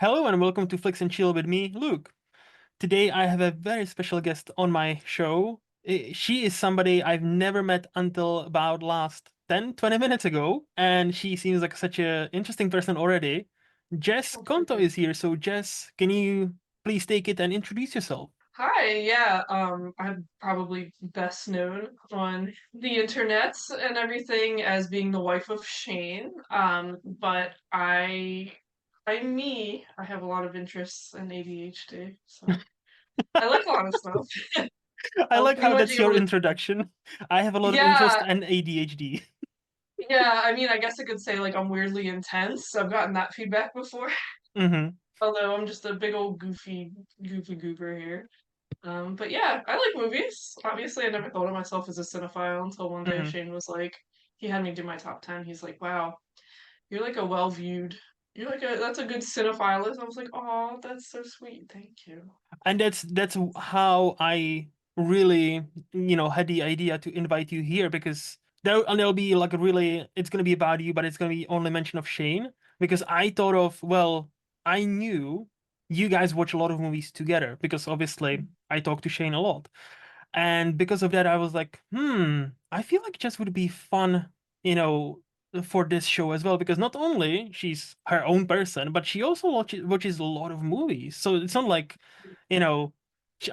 Hello and welcome to Flix and Chill with me, Luke. Today I have a very special guest on my show. She is somebody I've never met until about last 10, 20 minutes ago, and she seems like such an interesting person already. Jess Oh, Conto perfect. is here, so Jess, can you please take it and introduce yourself? Hi, yeah, I'm probably best known on the internets and everything as being the wife of Shane. But I'm me. I have a lot of interests in ADHD, so I like a lot of stuff. I like You how might be that's your able to, introduction. I have a lot of interest yeah, and ADHD. yeah. I mean, I guess I could say like I'm weirdly intense. I've gotten that feedback before. Mm-hmm. Although I'm just a big old goofy goober here. But yeah, I like movies. Obviously, I never thought of myself as a cinephile until one day Mm-hmm. Shane was like, he had me do my top 10. He's like, wow, you're like a well viewed, that's a good cinephile. I was like, oh, that's so sweet. Thank you. And that's how I really, had the idea to invite you here because there'll be like a really it's gonna be about you, but it's gonna be only mention of Shane because I thought of well, I knew you guys watch a lot of movies together because obviously I talk to Shane a lot. And because of that, I was like, I feel like just would be fun, you know, for this show as well, because not only she's her own person, but she also watches a lot of movies. So it's not like, you know,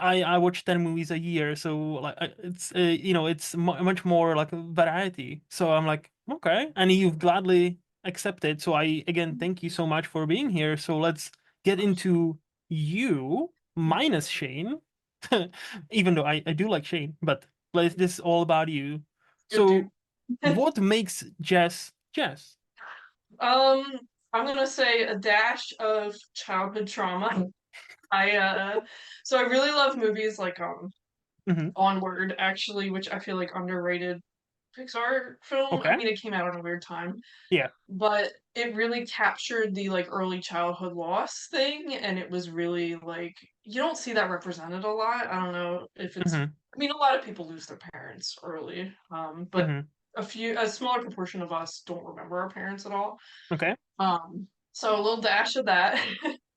I watch 10 movies a year, so like it's it's much more like a variety. So I'm like, okay, and you've gladly accepted. So I again thank you so much for being here. So let's get into you minus Shane. Even though I do like Shane, but this is all about you. Good dude. So, what makes Jess Jess? Um, I'm gonna say a dash of childhood trauma. I so I really love movies like Hmm. Onward actually, which I feel like underrated Pixar film. I Okay. mean, it came out at a weird time, Yeah. but it really captured the like early childhood loss thing, and it was really like you don't see that represented a lot. I don't know if it's Hmm. I mean a lot of people lose their parents early, but Hmm. a smaller proportion of us don't remember our parents at all. Okay. So a little dash of that,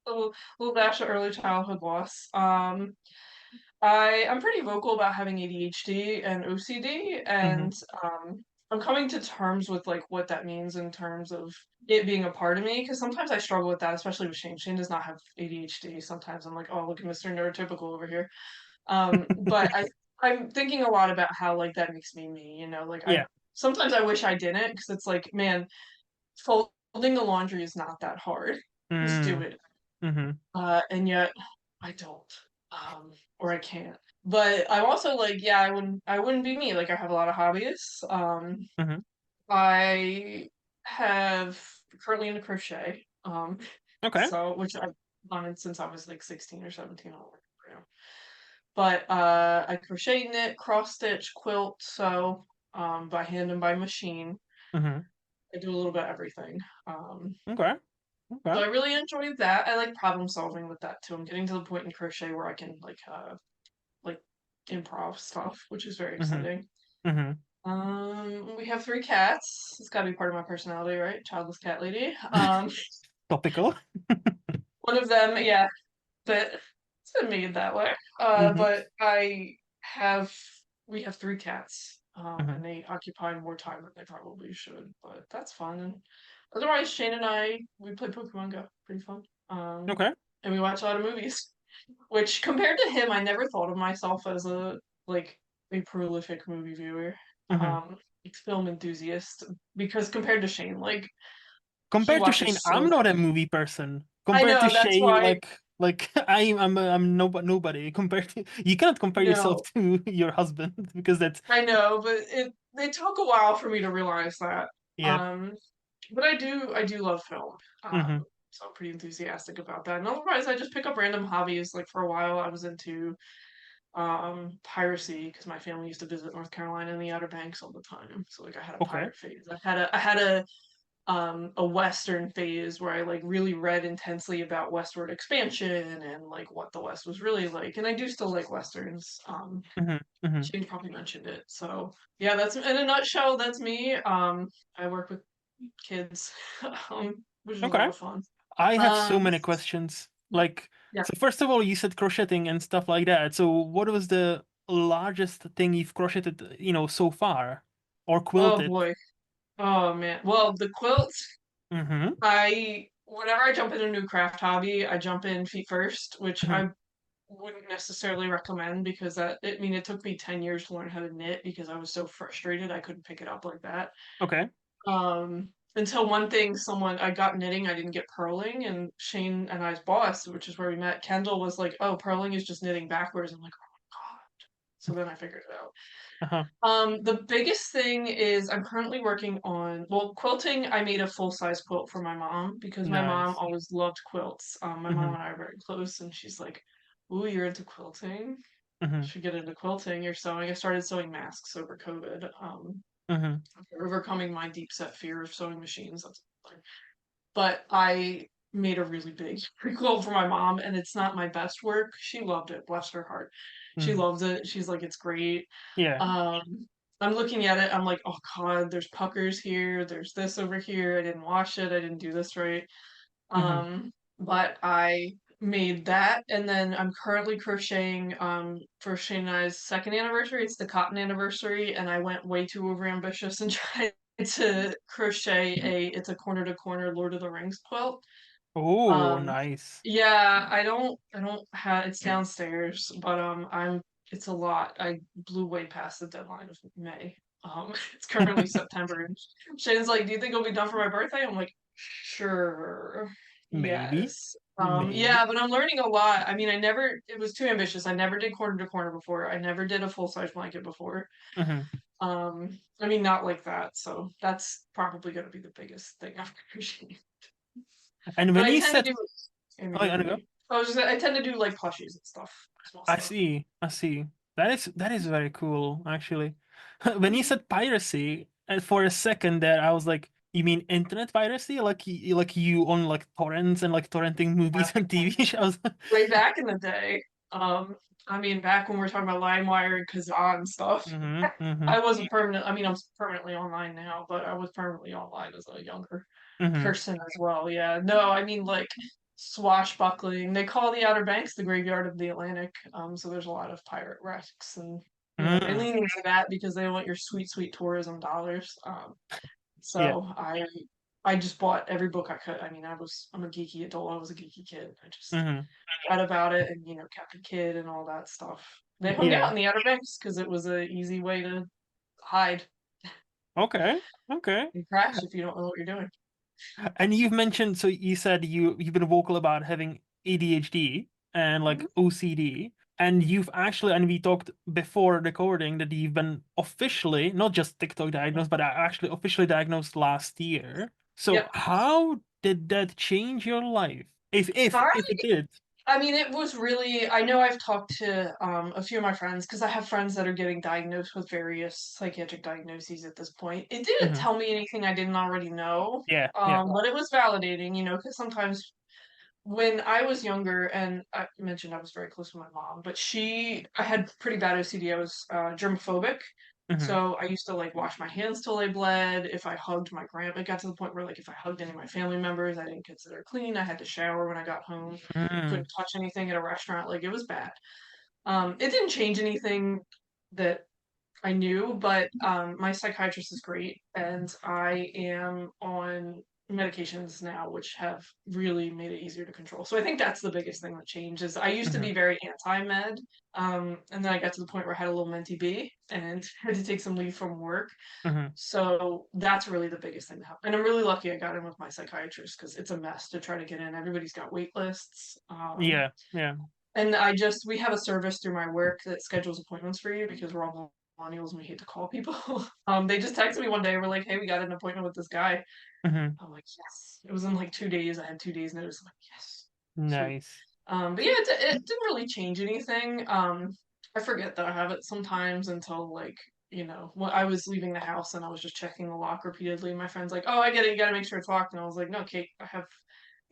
little dash of early childhood loss. I'm pretty vocal about having ADHD and OCD, Hmm. and I'm coming to terms with like what that means in terms of it being a part of me. Because sometimes I struggle with that, especially with Shane. Shane does not have ADHD. Sometimes I'm like, oh, look at Mr. Neurotypical over here. But I'm thinking a lot about how like that makes me me. Like I Yeah. sometimes I wish I didn't because it's like, man, folding the laundry is not that hard. Just do Mm. it. Hmm. And yet I don't, or I can't. But I'm also like, yeah, I wouldn't be me. Like I have a lot of hobbies. Hmm. I have currently into crochet. Okay. So which I've done since I was like 16 or 17. I don't remember. But I crochet, knit, cross stitch, quilt, sew, by hand and by machine. Hmm. I do a little bit of everything. Um, Okay. Okay. So I really enjoyed that. I like problem solving with that too. I'm getting to the point in crochet where I can like improv stuff, which is very Hmm. exciting. Hmm. We have three cats. It's gotta be part of my personality, right? Childless cat lady. Topical. One of them, yeah, but it's been made that way. Hmm. But have we have three cats. And Hmm. they occupy more time than they probably should, but that's fun. And otherwise, Shane and we play Pokemon Go, pretty fun. Okay. And we watch a lot of movies. Which compared to him, I never thought of myself as like a prolific movie viewer, Hmm. like film enthusiast. Because compared to Shane, like he Compared to Shane, watches so I'm not a many. movie person. I Compared to know that's Shane, why like I'm nobody. Compared to you cannot compare yourself no, to your husband because that's I know, but it took a while for me to realize that. yeah. Um, but I do love film. Hmm. So I'm pretty enthusiastic about that. And otherwise, I just pick up random hobbies. Like for a while, I was into piracy because my family used to visit North Carolina and the Outer Banks all the time. So like I had a Okay. pirate phase. I had a Western phase where I like really read intensely about westward expansion and like what the West was really like. And I do still like Westerns. Hmm. Hmm. Shane probably mentioned it. So yeah, that's in a nutshell, that's me. I work with kids, which is a lot Okay. of fun. I have so Um, many questions. Like, yeah. so first of all, you said crocheting and stuff like that. So what was the largest thing you've crocheted, so far? Or Oh quilted? boy. Oh man. Well, the quilts, Mm-hmm. whenever I jump in a new craft hobby, I jump in feet first, which Mm-hmm. I wouldn't necessarily recommend because it took me 10 years to learn how to knit because I was so frustrated I couldn't pick it up like that. Okay. Until one thing, someone I got knitting, I didn't get purling, and Shane and I's boss, which is where we met, Kendall was like, "Oh, purling is just knitting backwards." I'm like, "Oh my God." So then I figured it out. Uh-huh. The biggest thing is I'm currently working on, well, quilting. I made a full-size quilt for my mom because my mom Nice. always loved quilts. My Mm-hmm. mom and I are very close, and she's like, "Ooh, you're into quilting? Mm-hmm. Should get into quilting. You're sewing." I started sewing masks over COVID. Mm-hmm. Overcoming my deep set fear of sewing machines. That's but I made a really big quilt for my mom, and it's not my best work. She loved it, bless her heart. She Mm-hmm. loves it. She's like, it's great. Yeah. Um, I'm looking at it, I'm like, oh God, there's puckers here, there's this over here. I didn't wash it, I didn't do this right. Mm-hmm. But I made that, and then I'm currently crocheting for Shane and I's second anniversary. It's the cotton anniversary, and I went way too overambitious and tried to crochet a corner to corner Lord of the Rings quilt. Oh, Um, nice. yeah, I don't have it's downstairs, but it's a lot. I blew way past the deadline of May. It's currently September, and Shane's like, "Do you think it'll be done for my birthday?" I'm like, "Sure, Maybe. yes." Maybe. Yeah, but I'm learning a lot. I mean, it was too ambitious. I never did corner to corner before. I never did a full size blanket before. Mm-hmm. I mean, not like that. So that's probably going to be the biggest thing after Shane. And But when I you tend to said, do oh, I don't know. anyway. I tend to do like plushies and stuff, small I stuff. see. I see. That is very cool, actually. When you said piracy, for a second there, I was like, you mean internet piracy? Like you on like torrents and like torrenting movies and TV shows? Way back in the day, um, I mean, back when we were talking about LimeWire and Kazaa and stuff, Mm-hmm. Mm-hmm. I wasn't permanent. I mean, I'm permanently online now, but I was permanently online as a younger Mm-hmm. person as well. Yeah, no, I mean like swashbuckling. They call the Outer Banks the graveyard of the Atlantic. So there's a lot of pirate wrecks, and they Mm. lean into that because they want your sweet, sweet tourism dollars. Yeah. So I just bought every book I could. I mean, I'm a geeky adult. I was a geeky kid. I just Mm-hmm. read about it and Captain Kidd and all that stuff. They hung out Yeah. in the Outer Banks because it was an easy way to hide Okay. Okay. and crash if you don't know what you're doing. And you've mentioned, so you said you've been vocal about having ADHD and like Mhm. OCD, and you've actually, and we talked before recording that you've been officially, not just TikTok diagnosed, but actually officially diagnosed last year. So Yep. how did that change your life? If it did. I mean, it was really, I know I've talked to a few of my friends because I have friends that are getting diagnosed with various psychiatric diagnoses at this point. It didn't Hmm. tell me anything I didn't already know, Yeah, yeah. but it was validating, because sometimes when I was younger, and I mentioned I was very close with my mom, but I had pretty bad OCD. I was germophobic. Hmm. So I used to like wash my hands till they bled. If I hugged my grandma, it got to the point where like if I hugged any of my family members, I didn't consider clean. I had to shower when I got home. Mm. Couldn't touch anything at a restaurant. Like it was bad. It didn't change anything that I knew, but my psychiatrist is great, and I am on medications now, which have really made it easier to control. So I think that's the biggest thing that changed. Is I used to Hmm. be very anti-med, and then I got to the point where I had a little mentee B and had to take some leave from work. Hmm. So that's really the biggest thing that happened. And I'm really lucky I got in with my psychiatrist because it's a mess to try to get in. Everybody's got wait lists. Yeah, yeah. And we have a service through my work that schedules appointments for you because we're all millennials and we hate to call people. They just texted me one day. We're like, hey, we got an appointment with this guy. Hmm. I'm like, yes. It was in like 2 days. I had 2 days notice. I'm like, yes, sweet. Nice. But yeah, it didn't really change anything. I forget that I have it sometimes until like, when I was leaving the house and I was just checking the lock repeatedly. My friend's like, oh, I get it. You got to make sure it's locked. And I was like, no, Kate, I have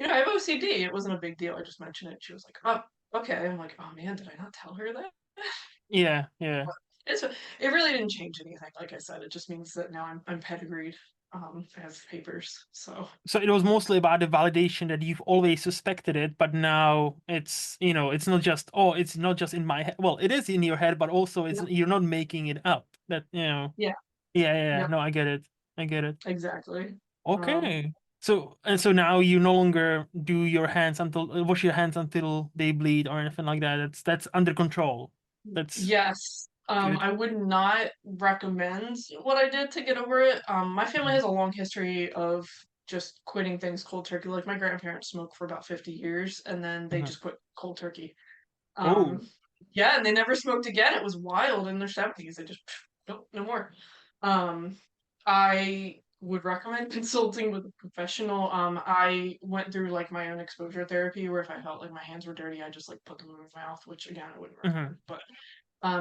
OCD. It wasn't a big deal. I just mentioned it. She was like, oh, okay. I'm like, oh man, did I not tell her that? Yeah, yeah. It's it really didn't change anything. Like I said, it just means that now I'm pedigreed. as papers. So So it was mostly about the validation that you've always suspected it, but now it's, it's not just, oh, it's not just in my head. Well, it is in your head, but also yep, you're not making it up. That, yeah, yeah, yeah, yeah. yep, No, I get it. I get it. exactly. Um, Okay. So now you no longer do your hands until wash your hands until they bleed or anything like that. That's under control. That's yes, good. I would not recommend what I did to get over it. My family Mhm, has a long history of just quitting things cold turkey. Like my grandparents smoked for about 50 years and then they mhm. just quit cold turkey. Oh. Yeah, and they never smoked again. It was wild in their 70s. They just nope, no more. Um, I would recommend consulting with a professional. I went through like my own exposure therapy where if I felt like my hands were dirty, I just like put them in my mouth, which again I wouldn't Hmm. recommend. But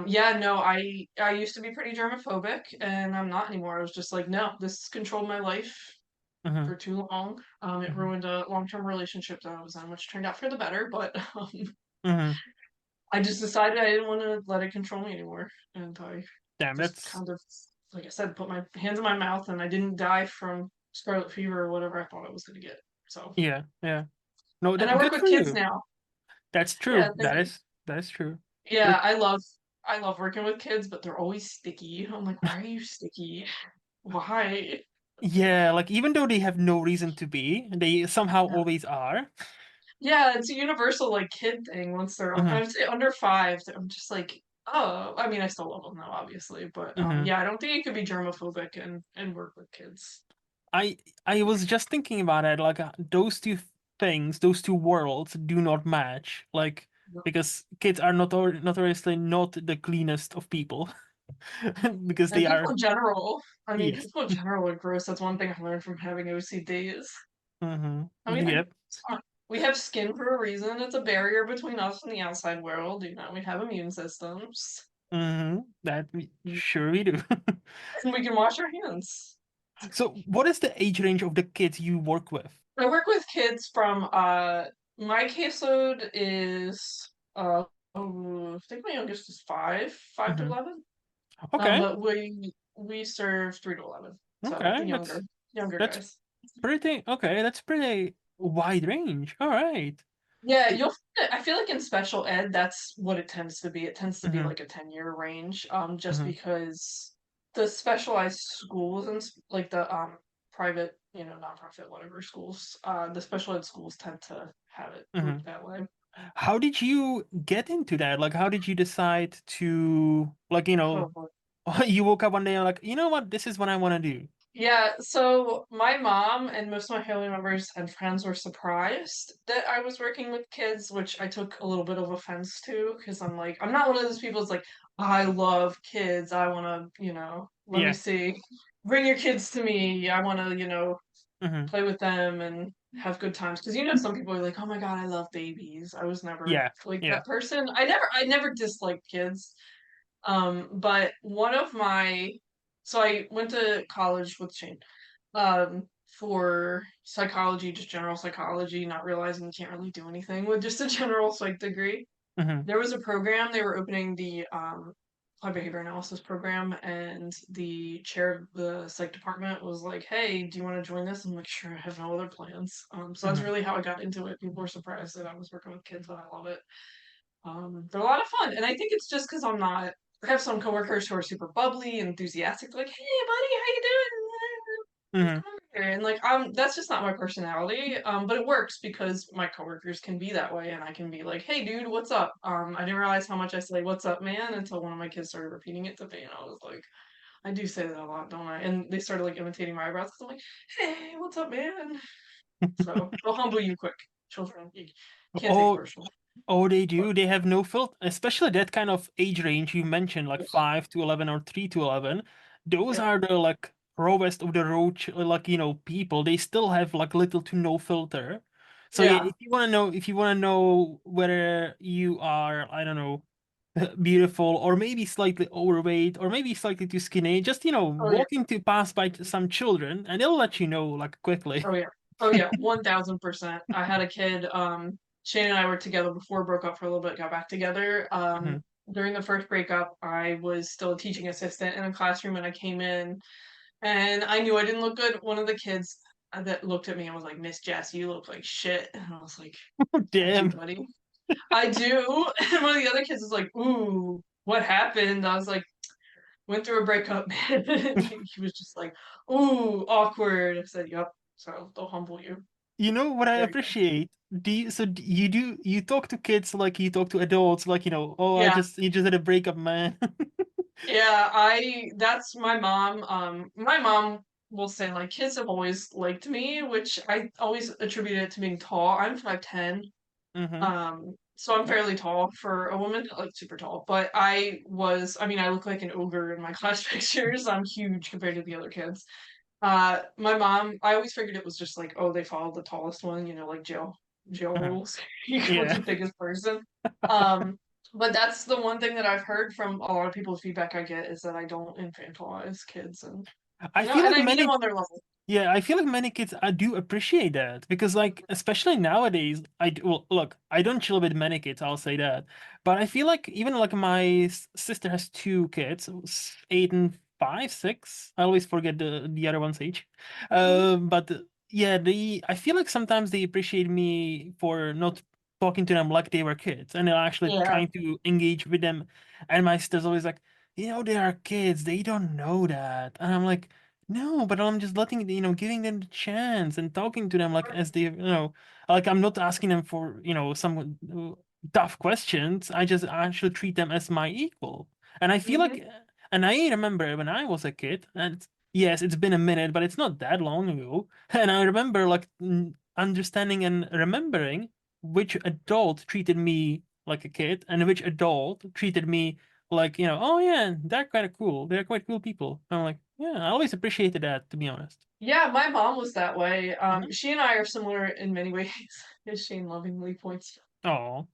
yeah, no, I used to be pretty germophobic and I'm not anymore. I was just like, no, this controlled my life Hmm. for too long. It Hmm. ruined a long-term relationship that I was in, which turned out for the better, but Hmm. I just decided I didn't want to let it control me anymore. And I Damn, just that's kind of, like I said, put my hands in my mouth and I didn't die from scarlet fever or whatever I thought I was going to get. So, yeah, yeah. No, and I work good with for kids you. now. That's Yeah, true. thank you. That is true. Yeah, Like, I love working with kids, but they're always sticky. I'm like, why are you sticky? Why? yeah, like even though they have no reason to be, they somehow Yeah. always are. Yeah, it's a universal like kid thing once they're Hmm. I would say under 5, I'm just like, oh, I mean I still love them though, obviously, but Hmm. yeah, I don't think you could be germophobic and work with kids. I I was just thinking about it, like those two things, those two worlds do not match. Like because kids are notoriously not the cleanest of people because And they people are, in general, I mean, yes. people in general are gross. That's one thing I learned from having OCDs. Hmm. I mean, Yep. it's fine. We have skin for a reason. It's a barrier between us and the outside world. You know, we have immune systems. Sure we do. And we can wash our hands. So, what is the age range of the kids you work with? I work with kids from my caseload is I think my youngest is 5 to Hmm. 11. Okay, But we serve 3 to 11. So the okay, younger that's guys. pretty okay. That's pretty wide range. All right. Yeah, I feel like in special ed, that's what it tends to be. It tends to be Mm-hmm, like a 10-year range, just mm-hmm, because the specialized schools and like the private, nonprofit, whatever schools, the special ed schools tend to have it mm-hmm. grouped that way. How did you get into that? Like, how did you decide to, like, Oh boy. you woke up one day and like, you know what, this is what I want to do. Yeah, so my mom and most of my family members and friends were surprised that I was working with kids, which I took a little bit of offense to because I'm like, I'm not one of those people that's like, I love kids. I want to, let me Yeah. see, bring your kids to me. I want to, Mm-hmm. play with them and have good times. Because some people are like, oh my God, I love babies. I was never Yeah. like Yeah. that person. I never disliked kids. But one of my, so I went to college with Shane, for psychology, just general psychology, not realizing you can't really do anything with just a general psych degree. Mm-hmm. There was a program, they were opening the applied behavior analysis program, and the chair of the psych department was like, hey, do you want to join this? I'm like, sure, I have no other plans. So that's Mm-hmm. really how I got into it. People were surprised that I was working with kids, but I love it. They're a lot of fun, and I think it's just because I'm not. I have some coworkers who are super bubbly, enthusiastic, like, "Hey, buddy, how you doing? Let's Mm-hmm. come over here." And like, that's just not my personality. But it works because my coworkers can be that way, and I can be like, "Hey, dude, what's up?" I didn't realize how much I say "What's up, man?" until one of my kids started repeating it to me, and I was like, "I do say that a lot, don't I?" And they started like imitating my eyebrows. So I'm like, "Hey, what's up, man?" So they'll humble you quick. Children, you can't take it Oh, personal. oh, they But do. They have no filter, especially that kind of age range you mentioned, like yeah, 5 to 11 or 3 to 11. Those yeah. are the like rawest of the road, like people. They still have like little to no filter. So yeah, Yeah. if you want to know whether you are, I don't know, beautiful or maybe slightly overweight or maybe slightly too skinny, just Oh yeah. walk into pass by some children and they'll let you know like quickly. Oh yeah. Oh yeah. 1000%. I had a kid. Shane and I were together before, broke up for a little bit, got back together. During the first breakup, I was still a teaching assistant in a classroom, and I came in. and I knew I didn't look good. One of the kids that looked at me and was like, "Miss Jess, you look like shit." And I was like, "I do, Damn. buddy. I do." And one of the other kids was like, "Ooh, what happened?" I was like, "Went through a breakup, man." And he was just like, "Ooh, awkward." I said, "Yep." So they'll humble you. You know what I Very good. appreciate? You talk to kids like you talk to adults, like, oh, Yeah. you just had a breakup, man. Yeah, that's my mom. My mom will say like kids have always liked me, which I always attribute it to being tall. I'm 5'10". Mm-hmm. So I'm fairly tall for a woman, like super tall. But I mean, I look like an ogre in my class pictures. I'm huge compared to the other kids. My mom, I always figured it was just like, oh, they followed the tallest one, like jail Uh-huh. rules. You go with Yeah. the biggest person. Um, but that's the one thing that I've heard from a lot of people's feedback I get is that I don't infantilize kids, and I feel and like I meet them many on their level. Yeah, I feel like many kids I do appreciate that because, like, especially nowadays, well, look, I don't chill with many kids, I'll say that, but I feel like even like my sister has two kids, 8 and 5, 6. I always forget the other one's age. But yeah, I feel like sometimes they appreciate me for not talking to them like they were kids, and they're actually Yeah. trying to engage with them. And my sister's always like, they are kids, they don't know that, and I'm like. No, but I'm just giving them the chance and talking to them like as they, like I'm not asking them for, some tough questions. I just actually treat them as my equal. And I feel Hmm. like, and I remember when I was a kid, and yes, it's been a minute, but it's not that long ago. And I remember like understanding and remembering which adult treated me like a kid and which adult treated me like, oh yeah, they're kind of cool. They're quite cool people. I'm like, yeah, I always appreciated that, to be honest. Yeah, my mom was that way. Hmm. She and I are similar in many ways, as Shane lovingly points. Oh.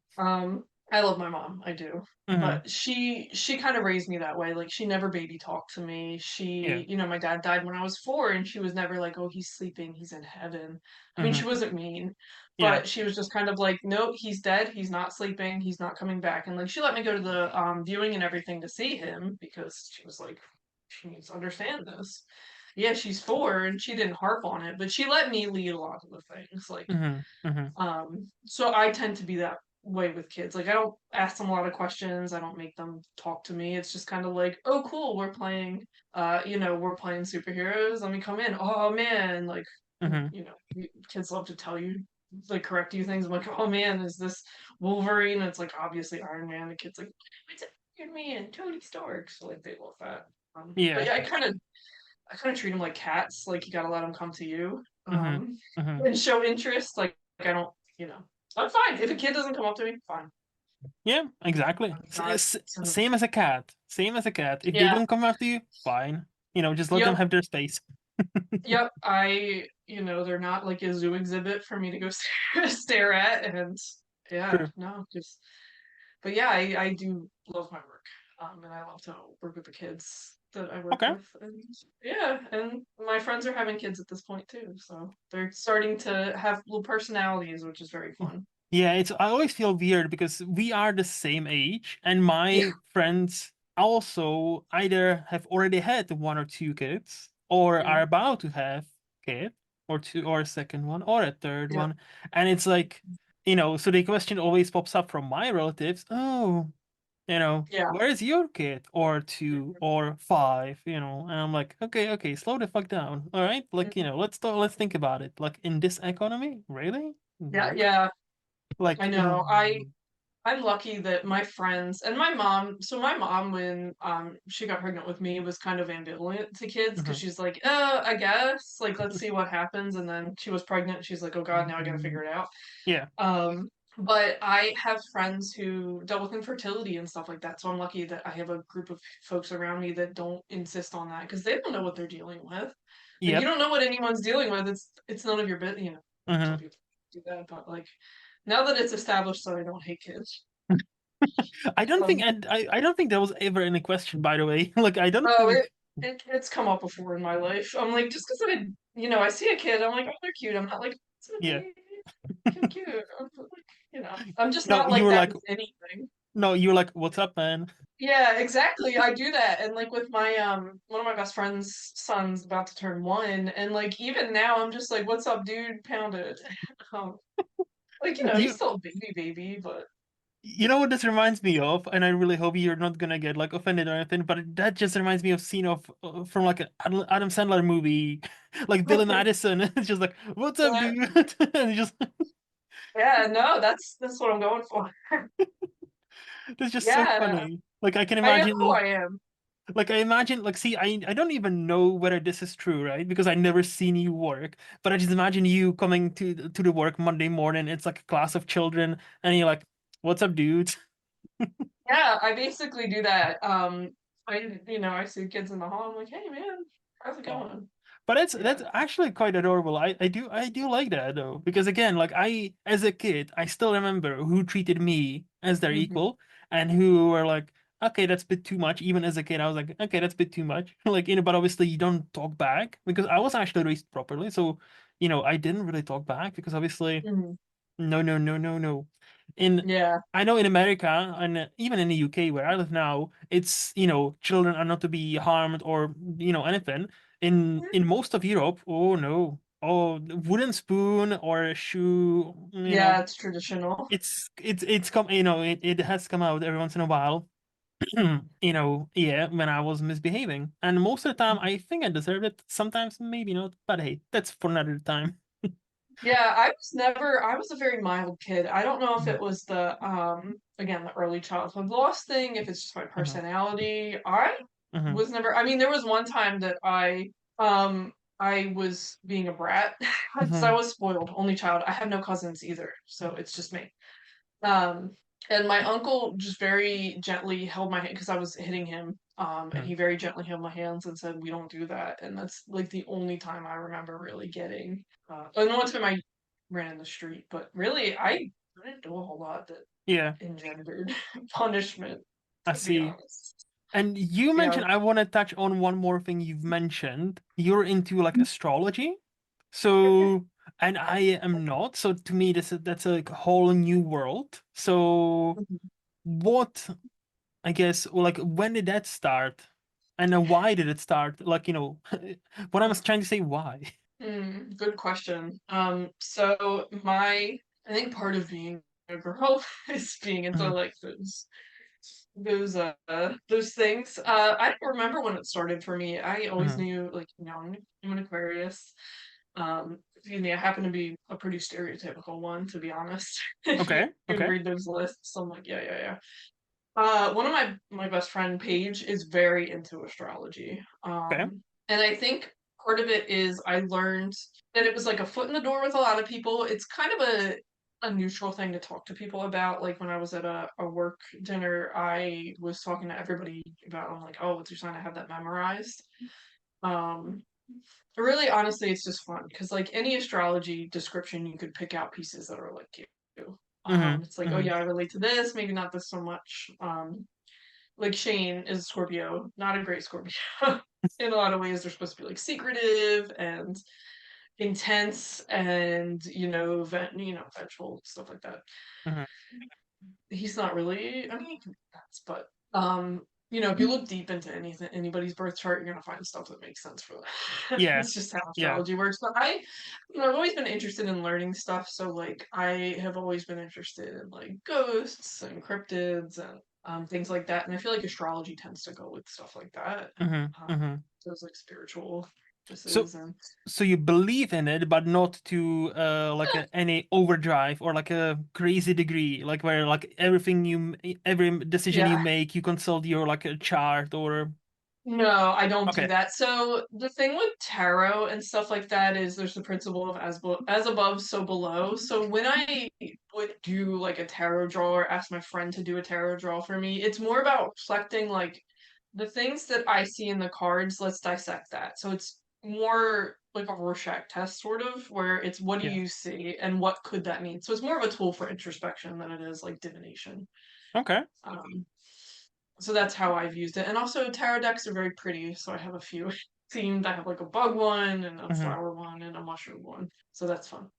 I love my mom, I do. Hmm. But she kind of raised me that way. Like she never baby talked to me. Yeah. My dad died when I was 4 and she was never like, "Oh, he's sleeping, he's in heaven." I mean, she Hmm. wasn't mean, Yeah. but she was just kind of like, "Nope, he's dead. He's not sleeping. He's not coming back." And like she let me go to the viewing and everything to see him because she was like, she needs to understand this. Yeah, she's 4 and she didn't harp on it, but she let me lead a lot of the things. Like Hmm. Hmm. so I tend to be that way with kids. Like I don't ask them a lot of questions. I don't make them talk to me. It's just kind of like, oh cool, we're playing superheroes. Let me come in. Oh man, like Hmm. kids love to tell you like correct you things. I'm like, oh man, is this Wolverine? And it's like obviously Iron Man. The kid's like, it's Iron Man, Tony Stark. So like they love that. But Yeah. yeah, I kind of treat them like cats. Like you gotta let them come to you, Hmm. Hmm. and show interest. Like I don't, I'm fine if a kid doesn't come up to me. Fine. Yeah, exactly. I'm not. Same as a cat. Same as a cat. If they Yeah. don't come after you, fine. Just let them Yep. have their space. Yep. They're not like a zoo exhibit for me to go stare at. And yeah, True. no, just. But yeah, I do love my work. And I love to work with the kids that I work Okay. with. And yeah, and my friends are having kids at this point too. So they're starting to have little personalities, which is very fun. Yeah, I always feel weird because we are the same age, and Yeah. my friends also either have already had one or two kids, or are Mm. about to have kid, or two, or a second one, or a third Yep. one, and it's like, so the question always pops up from my relatives. Oh, Yeah. where's your kid? Or two, or five, and I'm like, okay, okay, slow the fuck down, all right? Like, Mhm. let's think about it. Like in this economy, really, Yeah, really, yeah, I like. know. I'm lucky that my friends and my mom, so my mom when she got pregnant with me was kind of ambivalent to kids because Mhm. she's like, I guess, like let's see what happens. And then she was pregnant, she's like, oh God, now I gotta figure it out. Yeah. Um, but I have friends who dealt with infertility and stuff like that. So I'm lucky that I have a group of folks around me that don't insist on that because they don't know what they're dealing with. Like you Yep. don't know what anyone's dealing with. It's none of your business. Some Hmm. people do that, but like now that it's established that I don't hate kids. I don't think, Um, and I don't think that was ever any question, by the way. Like, I don't oh, think. it's come up before in my life. I'm like, just because I see a kid, I'm like, oh, they're cute. I'm not like, it's a Yeah. baby, cute, cute. I'm like, I'm just No, not you like were that like, with anything. no, you were like, what's up, man? Yeah, exactly. I do that. And like with my one of my best friend's sons about to turn 1, and like even now I'm just like, "What's up, dude? Pound it." Um, like, he's You still a baby, but you know what this reminds me of, and I really hope you're not gonna get like offended or anything, but that just reminds me of scene of from like an Adam Sandler movie, like Billy Madison. It's just like, "What's up, yeah, dude?" And just yeah, no, that's what I'm going for. that's just so Yeah, funny. Like I can I am who imagine, I am. like I imagine, like see, I don't even know whether this is true, right? Because I never seen you work, but I just imagine you coming to the work Monday morning. It's like a class of children, and you're like, "What's up, dude?" Yeah, I basically do that. I see kids in the hall. I'm like, "Hey, man, how's it going?" But that's Yeah. actually quite adorable. I do like that though, because again, like I as a kid, I still remember who treated me as their Hmm. equal and who were like, okay, that's a bit too much. Even as a kid, I was like, okay, that's a bit too much. Like, but obviously you don't talk back because I was actually raised properly. So, I didn't really talk back because obviously Hmm. no, no, no, no, no. In Yeah. I know in America and even in the UK where I live now, it's children are not to be harmed or anything. In most of Europe, oh no, oh wooden spoon or a shoe, Yeah, it's traditional. it's come it has come out every once in a while. Yeah, when I was misbehaving, and most of the time I think I deserved it. Sometimes maybe not, but hey, that's for another time. Yeah, I was a very mild kid. I don't know if it was again, the early childhood loss thing, if it's just my Mhm, personality. I mhm, was never, I mean, there was one time that um, I was being a brat because I mhm, was spoiled, only child. I have no cousins either, so it's just me. Um, and my uncle just very gently held my hand because I was hitting him. And mhm. he very gently held my hands and said, "We don't do that." And that's like the only time I remember really getting. And one time I ran in the street, but really, I didn't do a whole lot that Yeah, engendered punishment, I to be see. honest. And you Yeah. mentioned, I want to touch on one more thing you've mentioned. You're into like astrology. So, and I am not. So to me, that's a whole new world. So what, I guess, or like when did that start? And why did it start? Like, what I was trying to say, why? Good question. I think part of being a girl is being into Mhm, like those things. I don't remember when it started for me. I always mhm. knew like, I'm an Aquarius. Excuse me, I happen to be a pretty stereotypical one, to be honest. If you Okay, okay, read those lists, I'm like, yeah, yeah, yeah. One of my best friend Paige is very into astrology. okay. And I think part of it is I learned that it was like a foot in the door with a lot of people. It's kind of a neutral thing to talk to people about. Like when I was at a work dinner, I was talking to everybody about, I'm like, oh, what's your sign? I have that memorized. Um, really, honestly, it's just fun because like any astrology description, you could pick out pieces that are like you. Mm-hmm, It's like, oh mm-hmm, yeah, I relate to this, maybe not this so much. Like Shane is a Scorpio, not a great Scorpio. In a lot of ways, they're supposed to be like secretive and intense and vengeful stuff like that. mm-hmm. He's not really. I mean, he can be intense, but if you look deep into anybody's birth chart, you're gonna find stuff that makes sense for them. Yeah, It's just how yeah. astrology works. But I've always been interested in learning stuff. So like, I have always been interested in like ghosts and cryptids and things like that. And I feel like astrology tends to go with stuff like that. Mm-hmm, Um, mm-hmm. those like spiritual So practices and So you believe in it, but not to like any overdrive or like a crazy degree, like where like every decision you yeah. make, you consult your like a chart or No, I don't do okay, that. So the thing with tarot and stuff like that is there's the principle of as above, so below. So when I would do like a tarot draw or ask my friend to do a tarot draw for me, it's more about reflecting like the things that I see in the cards, let's dissect that. So it's more like a Rorschach test sort of, where it's what do yeah, you see and what could that mean? So it's more of a tool for introspection than it is like divination. okay, Um, so that's how I've used it. And also tarot decks are very pretty. So I have a few themed. I have like a bug one and a hmm. flower one and a mushroom one. So that's fun.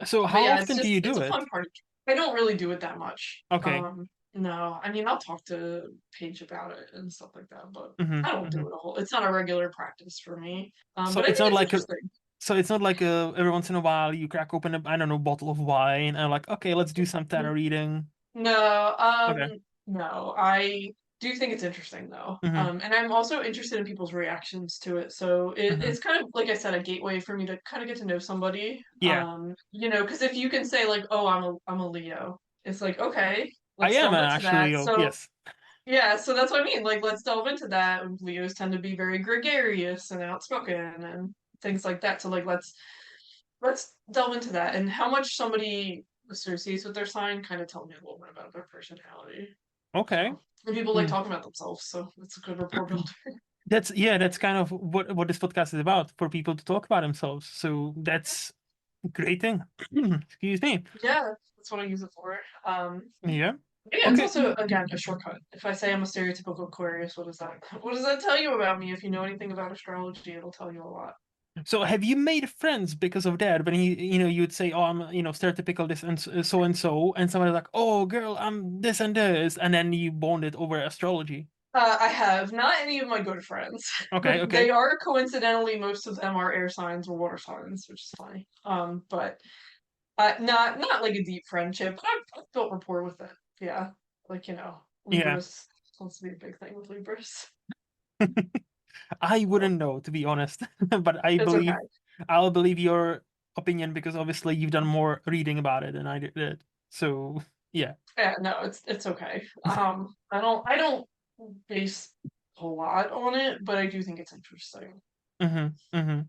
So But how yeah, often do you it's do a it? fun part. I don't really do it that much. Okay, No, I mean I'll talk to Paige about it and stuff like that, but I don't do Hmm. it a whole. It's not a regular practice for me. So But I it's think not it's like interesting. it's not like every once in a while you crack open a, I don't know, bottle of wine and like, okay, let's do some tarot reading. No, Okay. no. I do think it's interesting though. Hmm. And I'm also interested in people's reactions to it. So Hmm. it's kind of like I said, a gateway for me to kind of get to know somebody. Yeah, Because if you can say like, oh, I'm a Leo, it's like, okay, I let's am delve into actually. that. So Yes. yeah, so that's what I mean. Like, let's delve into that. Leos tend to be very gregarious and outspoken and things like that. So like let's delve into that and how much somebody associates with their sign kind of tell me a little bit about their personality. Okay. So and people like Mm. talking about themselves, so it's a good rapport builder. That's yeah. That's kind of what this podcast is about, for people to talk about themselves. So that's a great thing. Excuse me. Yeah, that's what I use it for. Yeah. Yeah, it's Okay. also again a shortcut. If I say I'm a stereotypical Aquarius, what does that tell you about me? If you know anything about astrology, it'll tell you a lot. So have you made friends because of that? When you would say, "Oh, I'm, stereotypical this and so," and somebody's like, "Oh, girl, I'm this and this," and then you bonded over astrology. I have not any of my good friends. Okay, They okay. are coincidentally most of them are air signs or water signs, which is funny. But not like a deep friendship. But I've built rapport with it. Yeah, like Yeah. Libras supposed to be a big thing with Libras. I So wouldn't know, to be honest, but it's okay. I'll believe your opinion because obviously you've done more reading about it than I did. So yeah. Yeah, no, it's okay. I don't base a lot on it, but I do think it's interesting. Mm-hmm. Mm-hmm.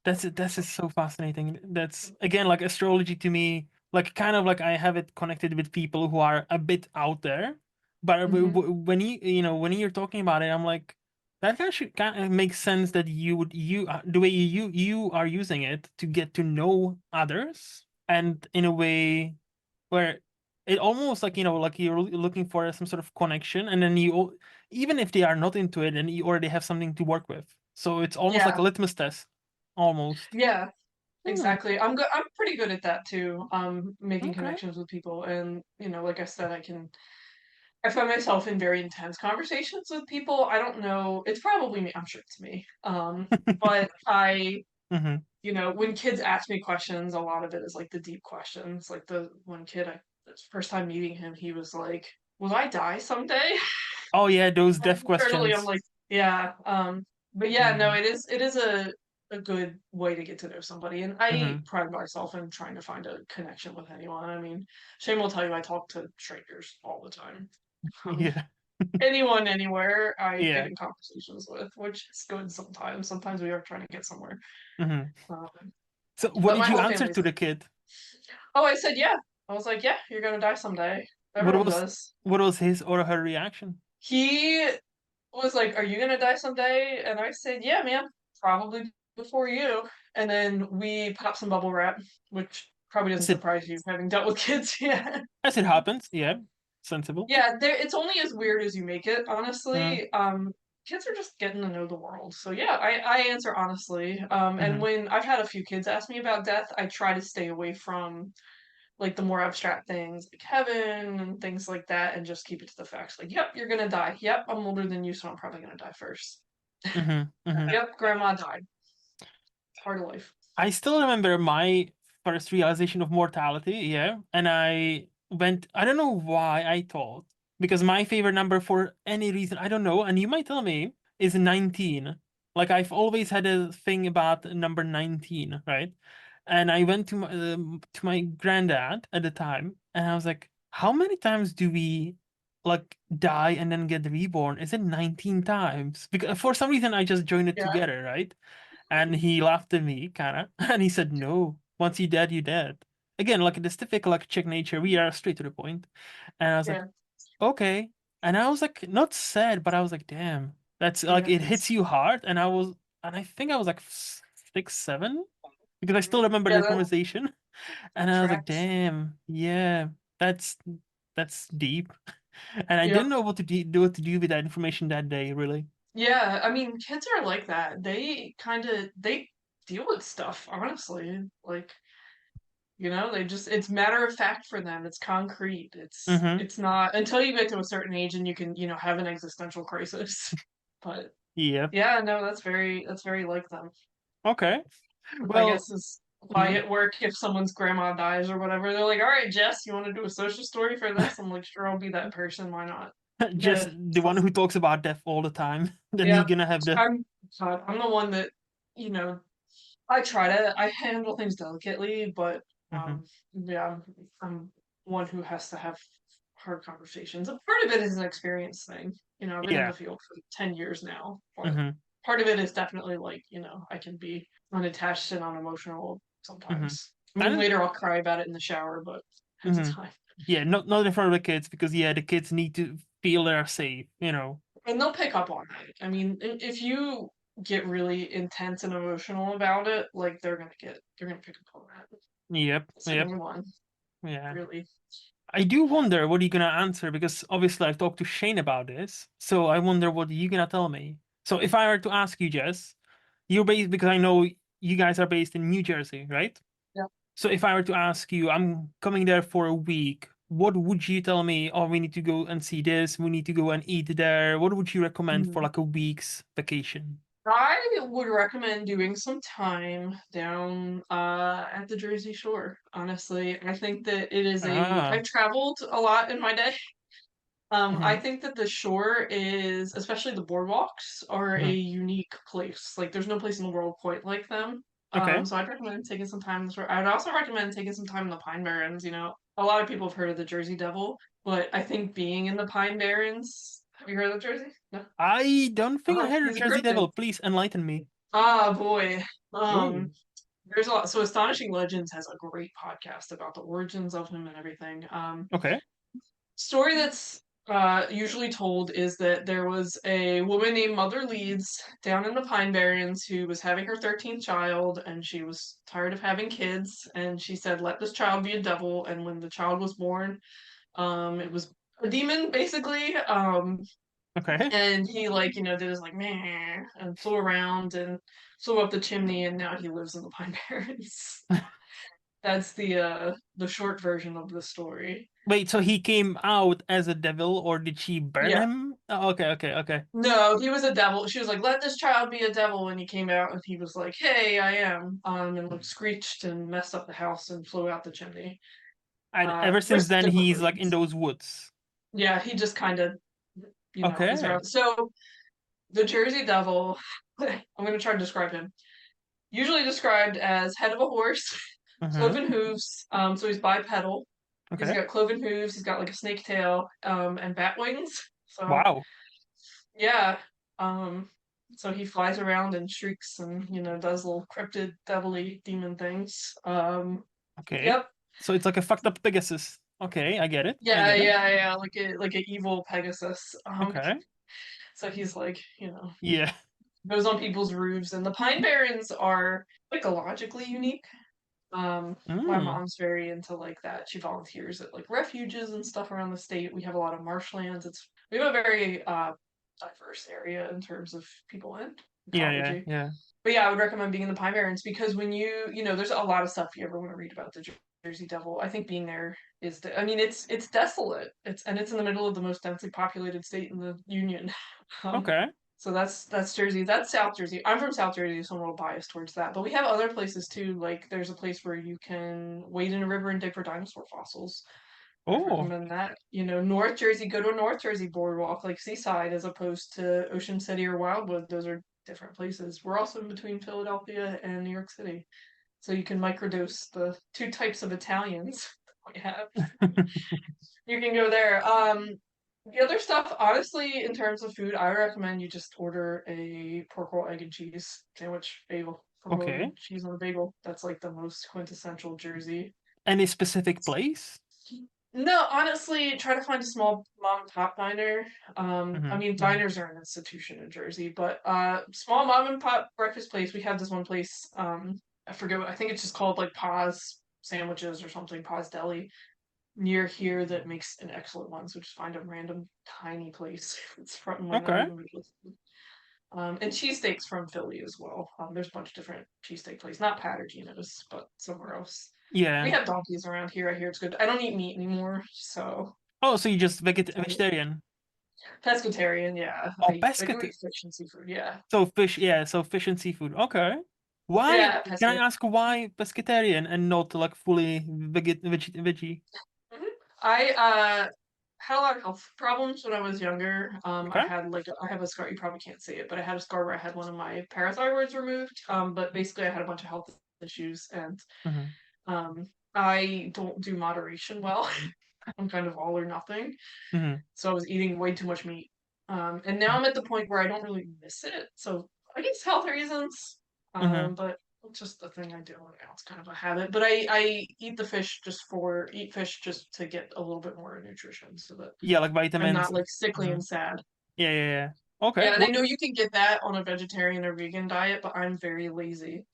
That's just so fascinating. That's again like astrology to me, like kind of like I have it connected with people who are a bit out there. But Hmm. when when you're talking about it, I'm like, that actually kind of makes sense that the way you are using it to get to know others, and in a way where it almost like like you're looking for some sort of connection, and then even if they are not into it, and you already have something to work with. So it's almost like Yeah, a litmus test, almost. yeah. Hmm. Exactly. I'm good. I'm pretty good at that too. Making Okay. connections with people, and like I said, I find myself in very intense conversations with people. I don't know. It's probably me. I'm sure it's me. But Hmm. when kids ask me questions, a lot of it is like the deep questions. Like the one kid, first time meeting him, he was like, "Will I die someday?" Oh yeah, those And deaf internally, I'm questions. like, "Yeah." But yeah, no, Hmm. it is a good way to get to know somebody, and I Hmm. pride myself in trying to find a connection with anyone. I mean, Shane will tell you I talk to strangers all the time. Um, Yeah. anyone, anywhere, I get Yeah. in conversations with, which is good sometimes. Sometimes we are trying to get somewhere. Hmm. Um, So what but my did you whole answer family's to like, the kid? oh, I said, yeah. I was like, yeah, you're gonna die someday. What Everyone was does. what was his or her reaction? He was like, are you gonna die someday? And I said, yeah, man, probably before you. And then we popped some bubble wrap, which probably As doesn't it surprise you, having dealt with kids yet. as it happens, yeah, sensible. Yeah, it's only as weird as you make it, Mm-hmm. honestly. Kids are just getting to know the world. So yeah, I answer honestly. And Mm-hmm. when I've had a few kids ask me about death, I try to stay away from like the more abstract things like heaven and things like that and just keep it to the facts. Like, yep, you're gonna die. Yep, I'm older than you, so I'm probably gonna die first. Mm-hmm. Mm-hmm. Yep, grandma died. Part of life. I still remember my first realization of mortality, yeah. And I don't know why I thought, because my favorite number for any reason, I don't know, and you might tell me, is 19. Like I've always had a thing about number 19, right? And I went to my granddad at the time, and I was like, how many times do we like die and then get reborn? Is it 19 times? Because for some reason I just joined it Yeah, together, right? And he laughed at me, kind of, and he said, "No, once you're dead, you're dead." Again, like this typical like Czech nature, we are straight to the point. And I was like, yeah, "Okay," and I was like, not sad, but I was like, "Damn, that's like yeah. it hits It's you hard." And I think I was like 6, 7, because I still remember yeah, the that conversation, and I was like, tracks. "Damn, yeah, that's that's deep." And I didn't Yep. know what to do with that information that day, really. Yeah, I mean, kids are like that. They deal with stuff, honestly. Like You know, it's matter of fact for them. It's concrete. Mm-hmm. It's not until you get to a certain age and you can, have an existential crisis. But Yeah. yeah, no, that's very like them. Okay. Which I Well, guess is why mhm. at work if someone's grandma dies or whatever, they're like, "All right, Jess, you want to do a social story for this?" I'm like, "Sure, I'll be that person. Why not?" Just Yeah, the one who talks about death all the time. Then yeah. you're gonna have the. I'm I'm the one that you know I handle things delicately, but Hmm. yeah, I'm one who has to have hard conversations. And part of it is an experience thing. I've been in Yeah. the field for 10 years now, but Hmm. part of it is definitely like, I can be unattached and unemotional Hmm. sometimes. I mean, And later I'll cry about it in the shower, but at the hmm time. yeah, not in front of the kids because yeah, the kids need to feel they're safe. And they'll pick up on that. I mean, if you get really intense and emotional about it, like they're gonna pick up on that. Yep. That's Yep. anyone, Yeah. really. I do wonder what you're gonna answer because obviously I've talked to Shane about this, so I wonder what you're gonna tell me. So if I were to ask you, Jess, you're based because I know you guys are based in New Jersey, right? Yeah. So if I were to ask you, I'm coming there for a week, what would you tell me? Oh, we need to go and see this, we need to go and eat there. What would you recommend for Mhm. like a week's vacation? I would recommend doing some time down at the Jersey Shore. Honestly, I think that it is Ah. I've traveled a lot in my day. I Hmm. think that the shore is, especially the boardwalks, are a Hmm. unique place. Like, there's no place in the world quite like them. Okay. So I'd recommend taking some time in the shore. I'd also recommend taking some time in the Pine Barrens. A lot of people have heard of the Jersey Devil, but I think being in the Pine Barrens. Have you heard of Jersey? No. I don't think I Oh, heard of he's a Jersey cryptid. Devil. Please enlighten me. Ah, boy. Oh. There's a lot. So Astonishing Legends has a great podcast about the origins of him and everything. Okay. Story that's usually told is that there was a woman named Mother Leeds down in the Pine Barrens who was having her 13th child, and she was tired of having kids, and she said, "Let this child be a devil." And when the child was born, it was a demon basically. Okay. And he like did his like meh and flew around and flew up the chimney, and now he lives in the Pine Barrens. That's the short version of the story. Wait, so he came out as a devil, or did she burn Yeah. him? Oh, okay, okay, okay. No, he was a devil. She was like, "Let this child be a devil," and he came out, and he was like, "Hey, I am," and like screeched and messed up the house and flew out the chimney. And ever since There's then, different he's like in versions. those woods. Yeah, he just kind of, is Okay. around. So the Jersey Devil, I'm gonna try to describe him. Usually described as head of a horse, Mm-hmm. cloven hooves. So he's bipedal. He's Okay. got cloven hooves. He's got like a snake tail, and bat wings. So Wow. yeah. Um, so he flies around and shrieks and does little cryptid, devilly demon things. Okay. Yep. So it's like a fucked up Pegasus. Okay, I get it. I Yeah, get it. yeah, yeah. Like a evil Pegasus. Okay. So he's like Yeah. goes on people's roofs, and the Pine Barrens are ecologically unique. My Mm. mom's very into like that. She volunteers at like refuges and stuff around the state. We have a lot of marshlands. We have a very diverse area in terms of people and Yeah, yeah, ecology. yeah. But yeah, I would recommend being in the Pine Barrens because when there's a lot of stuff you ever want to read about the Jersey Devil. I think being there I mean, it's desolate. It's in the middle of the most densely populated state in the Union. Um, Okay. so that's Jersey. That's South Jersey. I'm from South Jersey, so I'm a little biased towards that. But we have other places too. Like there's a place where you can wade in a river and dig for dinosaur fossils. I'd Oh, recommend that. North Jersey, go to a North Jersey boardwalk, like Seaside, as opposed to Ocean City or Wildwood. Those are different places. We're also in between Philadelphia and New York City. So you can microdose the two types of Italians we have. You can go there. The other stuff, honestly, in terms of food, I recommend you just order a pork roll, egg, and cheese sandwich bagel. Pork roll, egg, okay. and cheese on a bagel. That's like the most quintessential Jersey. Any specific place? No, honestly, try to find a small mom and pop diner. I Mm-hmm. mean, Mm-hmm. diners are an institution in Jersey, but small mom and pop breakfast place. We have this one place. I forget what I think it's just called like Pa's Sandwiches or something. Pa's Deli near here that makes an excellent one. So just find a random tiny place. It's from like not Okay. even a big list. And cheesesteaks from Philly as well. There's a bunch of different cheesesteak places, not Pattergino's, but somewhere else. We Yeah. have donkeys around here. I hear it's good. I don't eat meat anymore, so Oh, so you just um, vegetarian? pescatarian. Yeah, Oh, I do pescat. eat fish and seafood. Yeah, So fish, yeah. So fish and seafood. Okay. Why? yeah, Can I pescat. ask why pescatarian and not like fully veggie? Mhm. I had a lot of health problems when I was younger. I Okay. had like I have a scar. You probably can't see it, but I had a scar where I had one of my parathyroids removed. But basically, I had a bunch of health issues, and Mm-hmm. um, I don't do moderation well. I'm kind of all or nothing. Mm-hmm. So I was eating way too much meat. And now I'm at the point where I don't really miss it. So I guess health reasons. Mm-hmm. But it's just the thing I do now. It's kind of a habit. But I eat fish just to get a little bit more nutrition so that Yeah, like I'm vitamins. not like sickly Mm-hmm. and sad. Yeah, yeah, yeah. Okay. Yeah, and I What? know you can get that on a vegetarian or vegan diet, but I'm very lazy.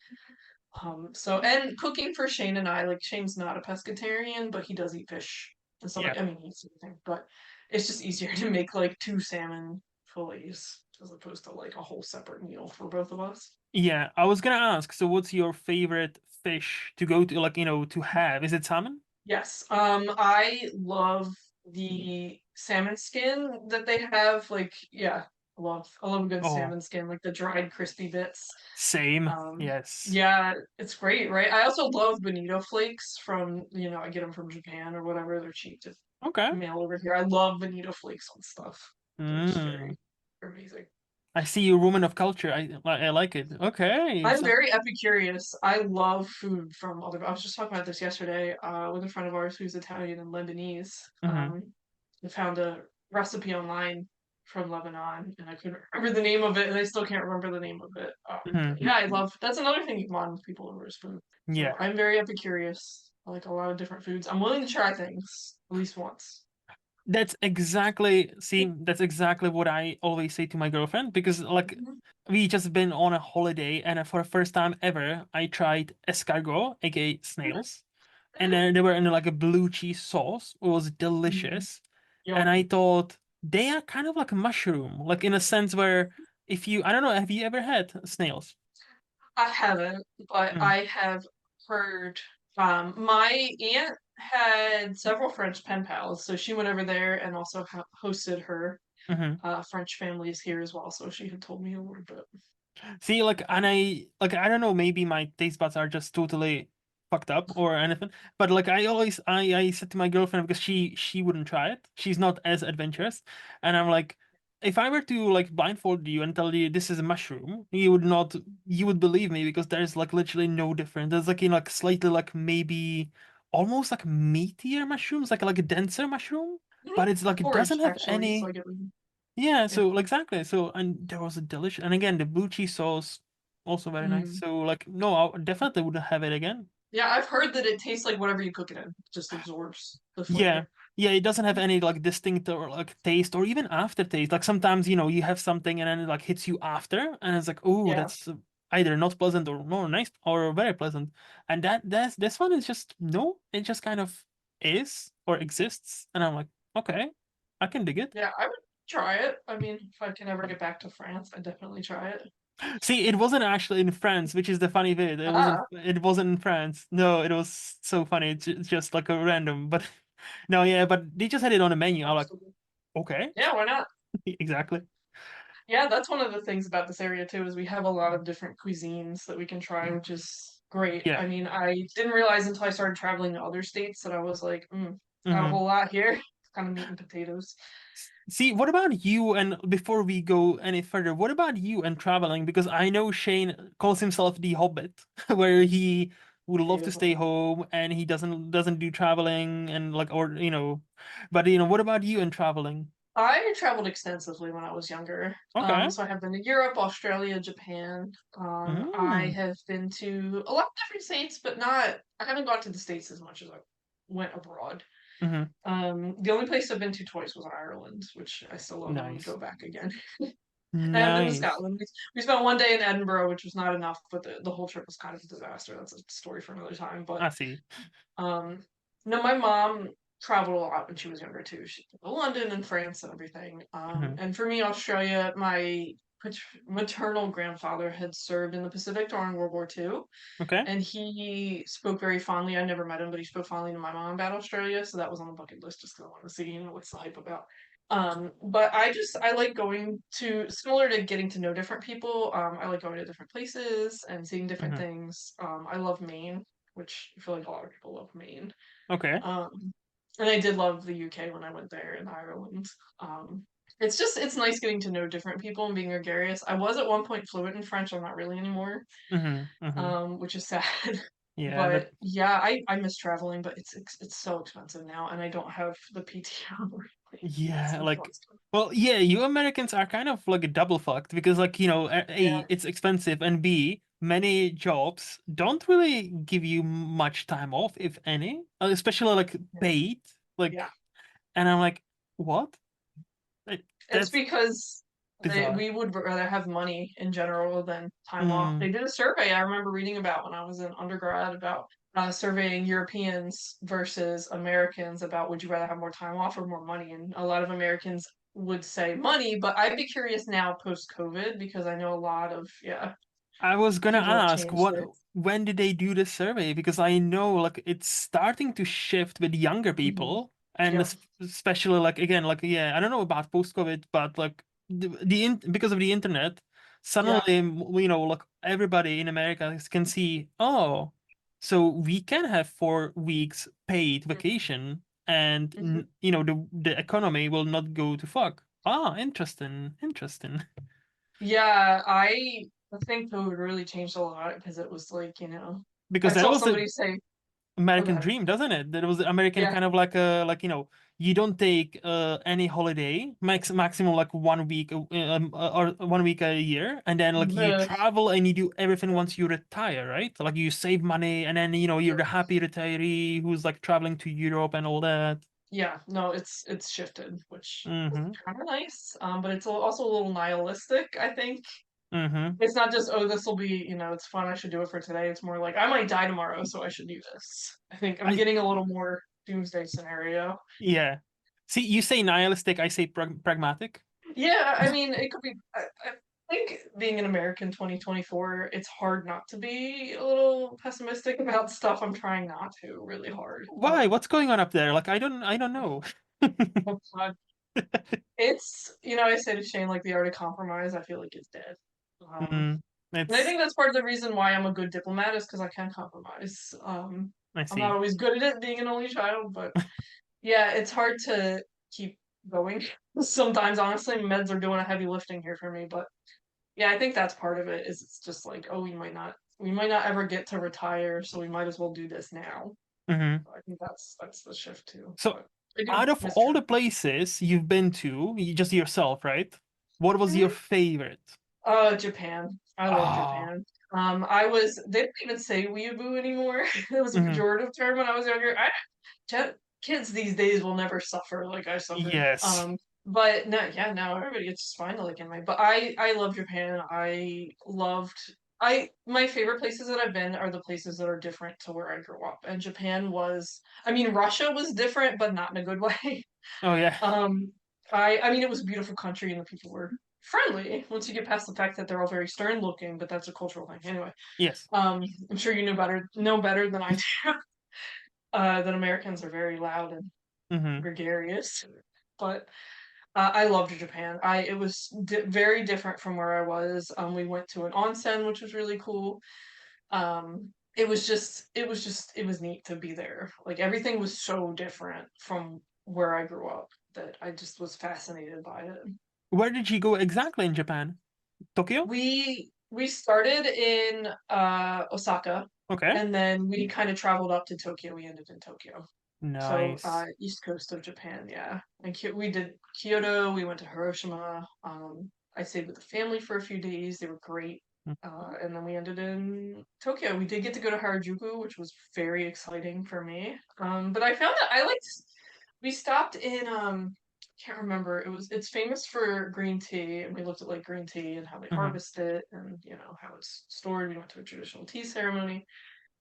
So and cooking for Shane and I, like Shane's not a pescatarian, but he does eat fish and stuff Yeah. like I mean he eats everything, but it's just easier to make like two salmon fillets as opposed to like a whole separate meal for both of us. Yeah. I was gonna ask. So, what's your favorite fish to go to? Like, to have? Is it salmon? Yes. I love the salmon skin that they have. Like, yeah, I love a good Oh, salmon skin, like the dried crispy bits. same. Um, Yes. yeah, it's great, right? I also love bonito flakes from, I get them from Japan or whatever. They're cheap to Okay. mail over here. I love bonito flakes on stuff. They're just Mm. they're amazing. I see you, woman of culture. I like it. Okay. I'm So. very epicurious. I love food from other. I was just talking about this yesterday with a friend of ours who's Italian and Lebanese. Mm-hmm. I found a recipe online from Lebanon, and I couldn't remember the name of it, and I still can't remember the name of it. Mm-hmm. But yeah, I love. That's another thing you bond with people over is food. So Yeah. I'm very epicurious. I like a lot of different foods. I'm willing to try things at least once. That's exactly what I always say to my girlfriend because like Mhm. we just been on a holiday and for the first time ever I tried escargot, aka snails, and then they were in like a blue cheese sauce. It was Mhm. delicious, and I Yum. thought they are kind of like a mushroom, like in a sense where if you I don't know, have you ever had snails? I haven't, but Mm, I have heard. My aunt had several French pen pals, so she went over there and also hosted her hmm. French families here as well. So she had told me a little bit. See, like, and I don't know, maybe my taste buds are just totally fucked up or anything. But like, I said to my girlfriend because she wouldn't try it. She's not as adventurous, and I'm like, if I were to like blindfold you and tell you this is a mushroom, you would believe me because there's like literally no difference. There's like like slightly like maybe almost like meatier mushrooms, like a denser mushroom, Mhm. but it's like it doesn't Foraged have actually, so I any. get what Yeah, yeah. so like, exactly. So and there was a delicious, and again the blue cheese sauce also very nice. Mm. So like, no, I definitely would have it again. Yeah, I've heard that it tastes like whatever you cook it in, it just absorbs the Yeah, flavor. yeah, it doesn't have any like distinct or like taste or even aftertaste. Like sometimes you have something and then it like hits you after, and it's like, oh, Yeah, that's either not pleasant or no nice or very pleasant. And that's this one is just no, it just kind of is or exists, and I'm like, okay, I can dig it. yeah, I would try it. I mean, if I can ever get back to France, I'd definitely try it. See, it wasn't actually in France, which is the funny bit. It wasn't. Ah, It wasn't in France. No, it was so funny. It's just like a random. But no, yeah. But they just had it on the menu. I'm like, absolutely. okay, Yeah, why not? exactly. Yeah, that's one of the things about this area too, is we have a lot of different cuisines that we can try, which is great. Yeah. I mean, I didn't realize until I started traveling to other states that I was like, not a Hmm. whole lot here. It's kind of meat and potatoes. See, what about you? And before we go any further, what about you and traveling? Because I know Shane calls himself the Hobbit, where he would love to stay Beautiful. home and he doesn't do traveling and like or but what about you and traveling? I traveled extensively when I was younger. Okay. So I have been to Europe, Australia, Japan. I Mm. have been to a lot of different states, but not, I haven't gone to the States as much as I went abroad. Hmm. The only place I've been to twice was Ireland, which I still love and would Nice. go back again. I have been to Nice. Scotland. We spent one day in Edinburgh, which was not enough, but the whole trip was kind of a disaster. That's a story for another time. But I see. um, no, my mom traveled a lot when she was younger too. She went to London and France and everything. Hmm. And for me, Australia, my maternal grandfather had served in the Pacific during World War II, Okay. and he spoke very fondly. I never met him, but he spoke fondly to my mom about Australia, so that was on the bucket list just because I wanted to see, what's the hype about. But I like going to, similar to getting to know different people. I like going to different places and seeing different Hmm. things. I love Maine, which I feel like a lot of people love Maine. Okay. Um, and I did love the UK when I went there in Ireland. It's nice getting to know different people and being gregarious. I was at one point fluent in French. I'm not really anymore, Hmm. Hmm. which is sad. Yeah, that. But yeah, I miss traveling, but it's so expensive now, and I don't have the PTO really. It's Yeah, like, exhausting. well, yeah, you Americans are kind of like a double fucked because, like, Yeah, A, it's expensive, and B, many jobs don't really give you much time off, if any, especially like yeah, paid. yeah. Like, and I'm like, what? Like, It's that's because bizarre. we would rather have money in general than time off. Mm, They did a survey I remember reading about when I was in undergrad about surveying Europeans versus Americans about would you rather have more time off or more money? And a lot of Americans would say money, but I'd be curious now post COVID because I know a lot of I was gonna people have ask changed it. when did they do the survey? Because I know like it's starting to shift with younger Hmm. people, and Yep. especially like again like yeah, I don't know about post-COVID, but like because of the internet, Yeah. suddenly like everybody in America can see, oh, so we can have 4 weeks paid vacation, and Mhm. the economy will not go to fuck. Ah, interesting, interesting. Yeah, I think COVID really changed a lot because it was like, I Because that saw was the somebody say, American okay, dream, doesn't it? That was the American yeah, kind of like you don't take any holiday, maximum like 1 week or 1 week a year, and then like you the travel and you do everything once you retire, right? Like you save money, and then you're the happy retiree who's like traveling to Europe and all that. yeah, no, it's shifted, which is Mm-hmm. kind of nice. But it's also a little nihilistic, I think. Mm-hmm. It's not just, oh, this will be, it's fun, I should do it for today. It's more like I might die tomorrow, so I should do this. I think I'm I getting a little more doomsday scenario. Yeah. See, you say nihilistic, I say pragmatic. Yeah, I mean, it could be. I think being an American 2024, it's hard not to be a little pessimistic about stuff. I'm trying not to really hard. Why? What's going on up there? Like I don't know. Oh God. It's, I say to Shane, like the art of compromise, I feel like it's dead. Mm, And I it's think that's part of the reason why I'm a good diplomat is because I can compromise. I I'm not see. always good at it being an only child, but yeah, it's hard to keep going. Sometimes, honestly, meds are doing a heavy lifting here for me, but yeah, I think that's part of it. Is it's just like, oh, we might not ever get to retire, so we might as well do this now. Hmm. I think that's the shift too. So, But I do out of miss all the traveling. places you've been to, just yourself, right? What was your Mhm. favorite? Japan. I love Ah, Japan. They don't even say weeaboo anymore. It was a hmm. pejorative term when I was younger. Ja- Kids these days will never suffer like I suffered. Yes. But no, yeah, no, everybody gets fine to like anime. But I love Japan. My favorite places that I've been are the places that are different to where I grew up. And Japan was, I mean, Russia was different, but not in a good way. Oh yeah. Um, I mean, it was a beautiful country and the people were friendly once you get past the fact that they're all very stern looking, but that's a cultural thing. Anyway, Yes. I'm sure you know better than I do, that Americans are very loud and Hmm. gregarious. But I loved Japan. It was very different from where I was. We went to an onsen, which was really cool. It was neat to be there. Like everything was so different from where I grew up that I just was fascinated by it. Where did you go exactly in Japan? Tokyo? We started in Osaka, Okay. and then we kind of traveled up to Tokyo. We ended in Tokyo. So Nice. east coast of Japan, yeah. And we did Kyoto. We went to Hiroshima. I stayed with the family for a few days. They were great. And then we ended in Tokyo. We did get to go to Harajuku, which was very exciting for me. But I found that I liked. We stopped in can't remember. It's famous for green tea, and we looked at like green tea and how they Hmm. harvest it, and how it's stored. We went to a traditional tea ceremony.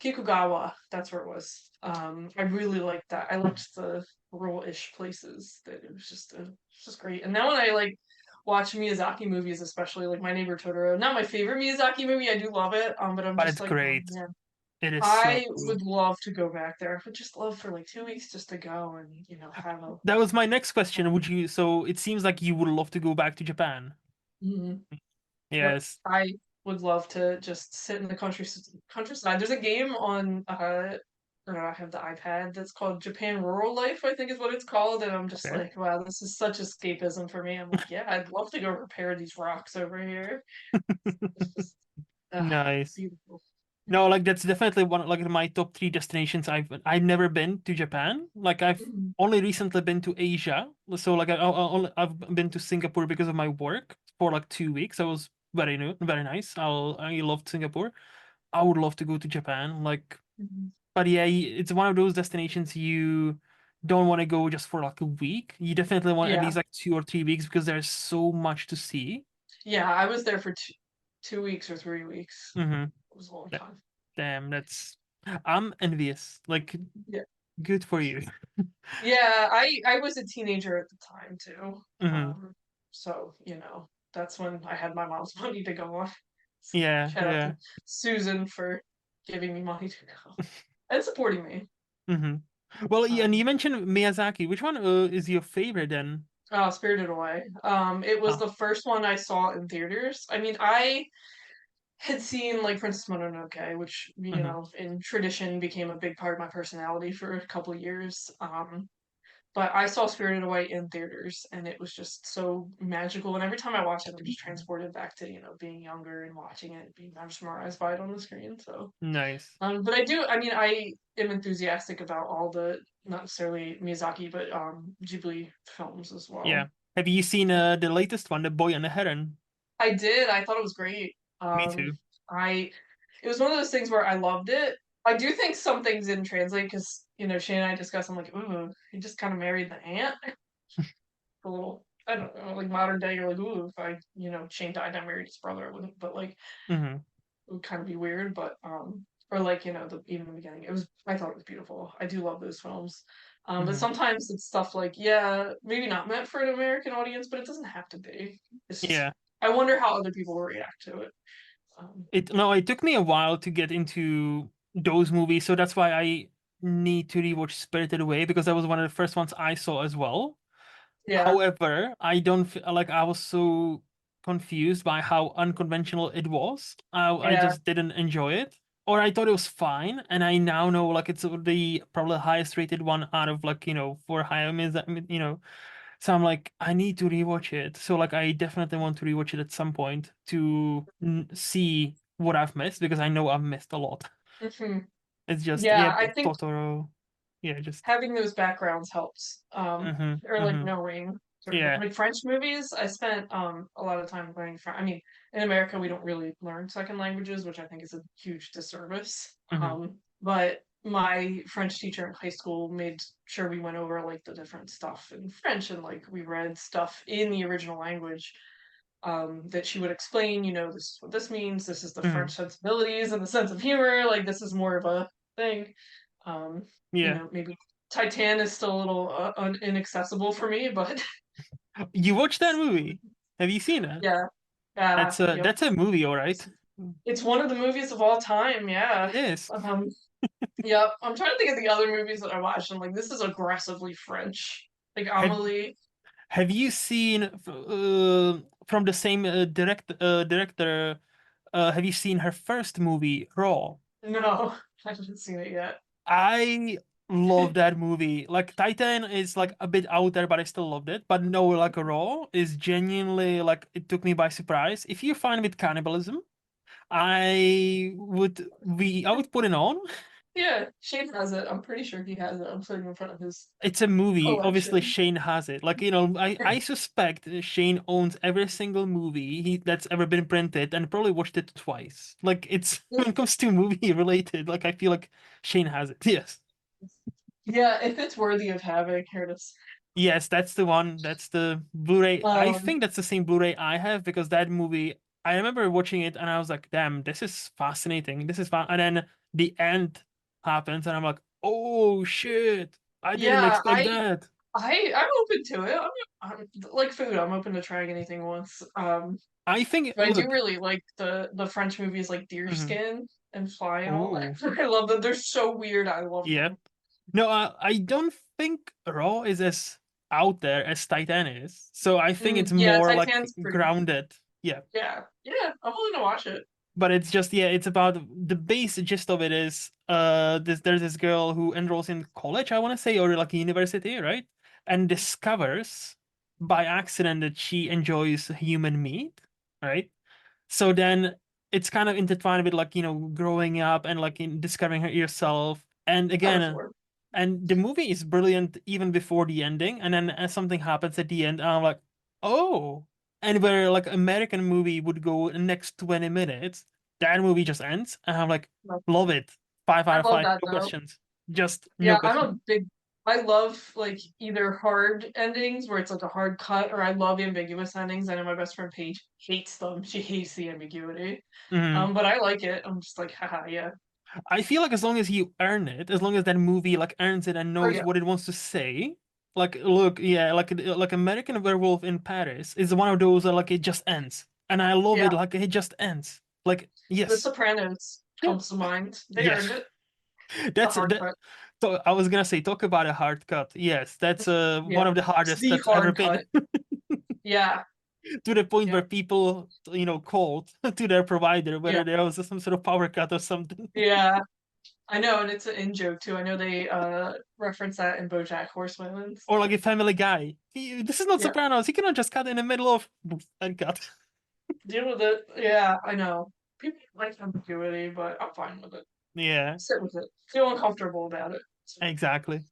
Kikugawa, that's where it was. I really liked that. I liked the rural-ish places. That it was just great. And now when I like watch Miyazaki movies, especially like My Neighbor Totoro. Not my favorite Miyazaki movie. I do love it. But I'm But just it's like, oh great. man, It is so I cool. would love to go back there. I would just love for like 2 weeks just to go and have a. That was my next question. Would you, so it seems like you would love to go back to Japan. Mhm. Yep, Yes. I would love to just sit in the countryside. There's a game on I don't know, I have the iPad that's called Japan Rural Life, I think is what it's called, and I'm just Okay. like, wow, this is such escapism for me. I'm like, yeah, I'd love to go repair these rocks over here. It's just Nice. beautiful. No, like that's definitely one like my top three destinations. I've never been to Japan. Like I've Mhm, only recently been to Asia. So like I've been to Singapore because of my work for like 2 weeks. That was very new, very nice. I loved Singapore. I would love to go to Japan. Like, mhm. but yeah, it's one of those destinations you don't want to go just for like a week. You definitely want at Yeah, least like 2 or 3 weeks because there's so much to see. yeah, I was there for 2 weeks or 3 weeks. Mm-hmm. It was a long time. Damn, I'm envious. Like, Yeah. good for you. Yeah, I was a teenager at the time too. Hmm. So, that's when I had my mom's money to go on. Yeah, Shout out to yeah. Susan for giving me money to go and supporting me. Hmm. Well, yeah, and Um, you mentioned Miyazaki. Which one is your favorite then? Spirited Away. It was Oh, the first one I saw in theaters. I mean, I had seen like Princess Mononoke, which, hmm. in tradition became a big part of my personality for a couple of years. But I saw Spirited Away in theaters, and it was just so magical. And every time I watch it, I'm just transported back to being younger and watching it, being mesmerized by it on the screen. So, Nice. but I do. I mean, I am enthusiastic about all the not necessarily Miyazaki, but Ghibli films as Yeah. well. Have you seen the latest one, The Boy and the Heron? I did. I thought it was great. Me too. I it was one of those things where I loved it. I do think some things didn't translate because Shane and I discussed. I'm like, ooh, he just kind of married the aunt. A little, I don't know, like modern day. You're like, ooh, if Shane died and I married his brother, I wouldn't. But like, Hmm. it would kind of be weird. But or like even the beginning, I thought it was beautiful. I do love those films. But Hmm. sometimes it's stuff like, yeah, maybe not meant for an American audience, but it doesn't have to be. It's just, Yeah. I wonder how other people will react to it. Um, It took me a while to get into those movies, so that's why I need to rewatch Spirited Away because that was one of the first ones I saw as well. yeah, However, I don't feel like I was so confused by how unconventional it was. I yeah. just didn't enjoy it, or I thought it was fine, and I now know like it's the probably highest rated one out of like for Hayao Miyazaki. So I'm like I need to rewatch it. So like I definitely want to rewatch it at some point to see what I've missed because I know I've missed a lot. Mhm. It's just yeah, Yeah, I think Totoro. Yeah, just having those backgrounds helps. mm-hmm, Or like mm-hmm. knowing certain Yeah. like French movies. I spent a lot of time learning French. I mean, in America we don't really learn second languages, which I think is a huge disservice. Mm-hmm, But my French teacher in high school made sure we went over like the different stuff in French and like we read stuff in the original language. That she would explain, this is what this means, this is the mm-hmm. French sensibilities and the sense of humor, like this is more of a thing. Um, Yeah. Maybe Titan is still a little inaccessible for me, but You watched that movie? Have you seen it? yeah, yep. That's a movie, all right. It's one of the movies of all time, yeah. It is. Um, yep. I'm trying to think of the other movies that I watched. I'm like, this is aggressively French. Like Have Amelie. Have you seen from the same director? Have you seen her first movie, Raw? No, I haven't seen it yet. I love that movie. Like Titan is like a bit out there, but I still loved it. But no, like Raw is genuinely like it took me by surprise. If you're fine with cannibalism, I would put it on. Yeah, Shane has it. I'm pretty sure he has it. I'm sitting in front of his It's a movie. Obviously, collection. Shane has it. Like, I suspect Shane owns every single movie that's ever been printed and probably watched it twice. Like, it's when it comes to movie related, like, I feel like Shane has it. Yes. Yeah, if it's worthy of having, here it is. Yes, that's the one. That's the Blu-ray. I Um, think that's the same Blu-ray I have because that movie, I remember watching it and I was like, damn, this is fascinating. This is fun. And then the end happens and I'm like, oh shit, I didn't yeah, expect that. I'm open to it. I'm like food. I'm open to trying anything once. I think, But I do look, really like the French movies like mhm. Deerskin and Fly and all that. Oh, I love them. They're so weird. I love yeah. them. No, I don't think Raw is as out there as Titan is. So I think it's Yeah, more like Titan's pretty. grounded. Yeah. Yeah, yeah. I'm willing to watch it. But it's just, yeah, it's about the base gist of it is there's this girl who enrolls in college, I want to say, or like a university, right? And discovers by accident that she enjoys human meat, right? So then it's kind of intertwined with like, growing up and like in discovering her yourself. And Kind of again, for. and the movie is brilliant even before the ending. And then as something happens at the end, and I'm like, oh. And where like American movie would go the next 20 minutes, that movie just ends. And I'm like, love it. Five out I of love five, that no though. questions. Just no Yeah, I'm questions. a big. I love like either hard endings where it's like a hard cut, or I love ambiguous endings. I know my best friend Paige hates them. She hates the ambiguity. Mhm. But I like it. I'm just like, haha, yeah. I feel like as long as you earn it, as long as that movie like earns it and Oh knows yeah, what it wants to say, like look, yeah, like American Werewolf in Paris is one of those that like it just ends, and I love yeah. it like it just ends. Like The yes, Sopranos yeah, comes to mind. They yes, earned it. The that's hard that. cut. So I was gonna say talk about a hard cut. Yes, that's one Yeah, of the it's hardest the that's ever hard been cut. Yeah, to the point yeah, where people called to their provider yeah, whether there was some sort of power cut or something. yeah. I know, and it's an in joke too. I know they reference that in BoJack Horseman. Or like a Family Guy. This is not Yeah, Sopranos. He cannot just cut in the middle of and cut. deal with it. Yeah, I know. People like ambiguity, but I'm fine with it. Yeah, Sit with it. Feel uncomfortable about it. exactly.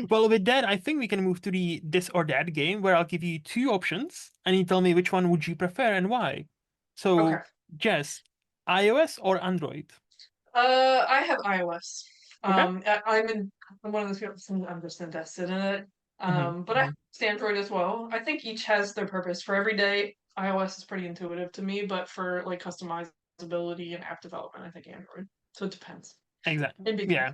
Well, with that, I think we can move to the this or that game where I'll give you two options and you tell me which one would you prefer and why. Okay. So, Jess, iOS or Android? I have iOS. Okay. I'm one of those people. I'm just invested in it. hmm But I have Android as well. I think each has their purpose. For every day, iOS is pretty intuitive to me, but for like customizability and app development, I think Android. So it depends. Exactly. In between. Yeah.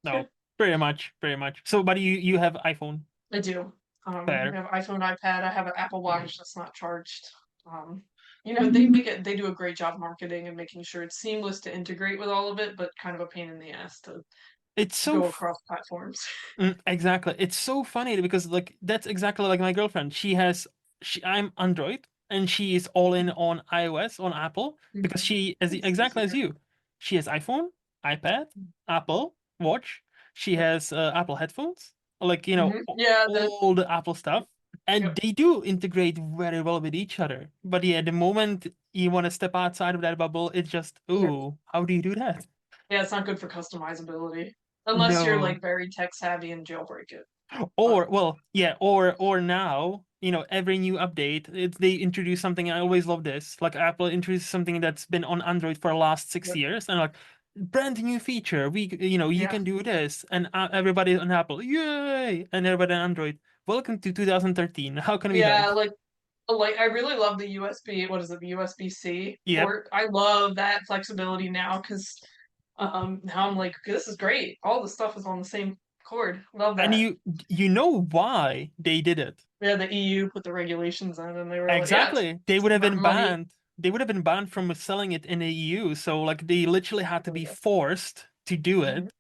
No. Pretty much. Pretty much. So, but you have iPhone. I do. I Fair. have iPhone, iPad. I have an Apple Mhm. Watch that's not charged. Um, they make it. They do a great job marketing and making sure it's seamless to integrate with all of it, but kind of a pain in the ass to It's so go across platforms. Exactly. It's so funny because like that's exactly like my girlfriend. I'm Android and she is all in on iOS on Apple because Mhm. she as It's exactly as easier. you. She has iPhone, iPad, Apple Watch. She Yep. has Apple headphones, like Yeah. all the Apple stuff, and Yep. they do integrate very well with each other. But yeah, the moment you want to step outside of that bubble, it's just, Yeah. ooh, how do you do that? Yeah. It's not good for customizability unless you're No. like very tech savvy and jailbreak it. But Or well, yeah, or now, every new update, they introduce something. I always love this. Like Apple introduces something that's been on Android for the last six yep. years, and like brand new feature. You Yeah. can do this, and everybody on Apple, yay! And everybody on Android, welcome to 2013. How can we help? Yeah. I really love the USB. What is it? The USB-C Yep. port. I love that flexibility now because now I'm like, this is great. All the stuff is on the same cord. Love And that. you know why they did it. Yeah, the EU put the regulations in, and they were like, yeah, Exactly. They it's would have about been money. banned. They would have been banned from selling it in the EU. So like they literally had to Oh, be yeah. forced to do Mhm. it.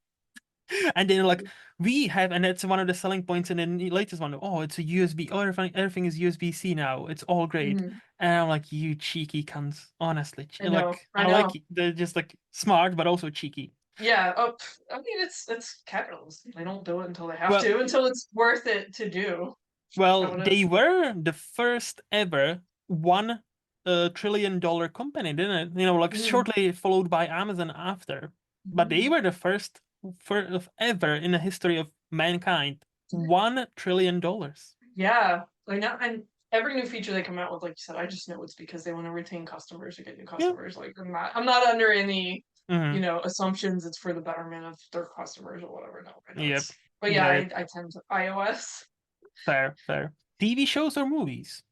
And then like we have, and that's one of the selling points in the latest one. Oh, it's a USB. Oh, everything is USB-C now. It's all great. Mhm. And I'm like, you cheeky cunts. Honestly, I know. like I I like know. they're just like smart, but also cheeky. Yeah. Oh, I mean, it's capitalism. They don't do it until they have Well, to, until it's worth it to do. How well, it they is. were the first ever $1 trillion company, didn't it? Like Mhm. shortly followed by Amazon after. But they Mhm. were the first of ever in the history of mankind. $1 trillion. Yeah, I know, and every new feature they come out with, like you said, I just know it's because they want to retain customers or get new Yeah. customers. Like I'm not under any, hmm assumptions it's for the betterment of their customers or whatever. No, I know Yep. it's. But yeah, Get it. I tend to iOS Fair, fair. TV shows or movies?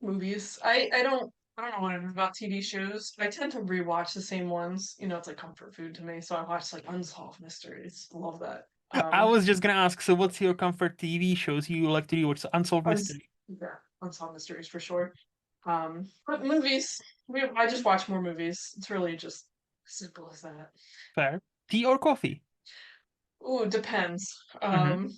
movies. I don't know what it is about TV shows. I tend to rewatch the same ones. It's like comfort food to me. So I watch like Unsolved Mysteries. Love that. I Um, was just gonna ask, so what's your comfort TV shows you like to rewatch? Unsolved uns- Mystery. yeah, unsolved mysteries for sure. But movies, I just watch more movies. It's really just simple as that. Fair. Tea or coffee? Ooh, depends. Mm-hmm.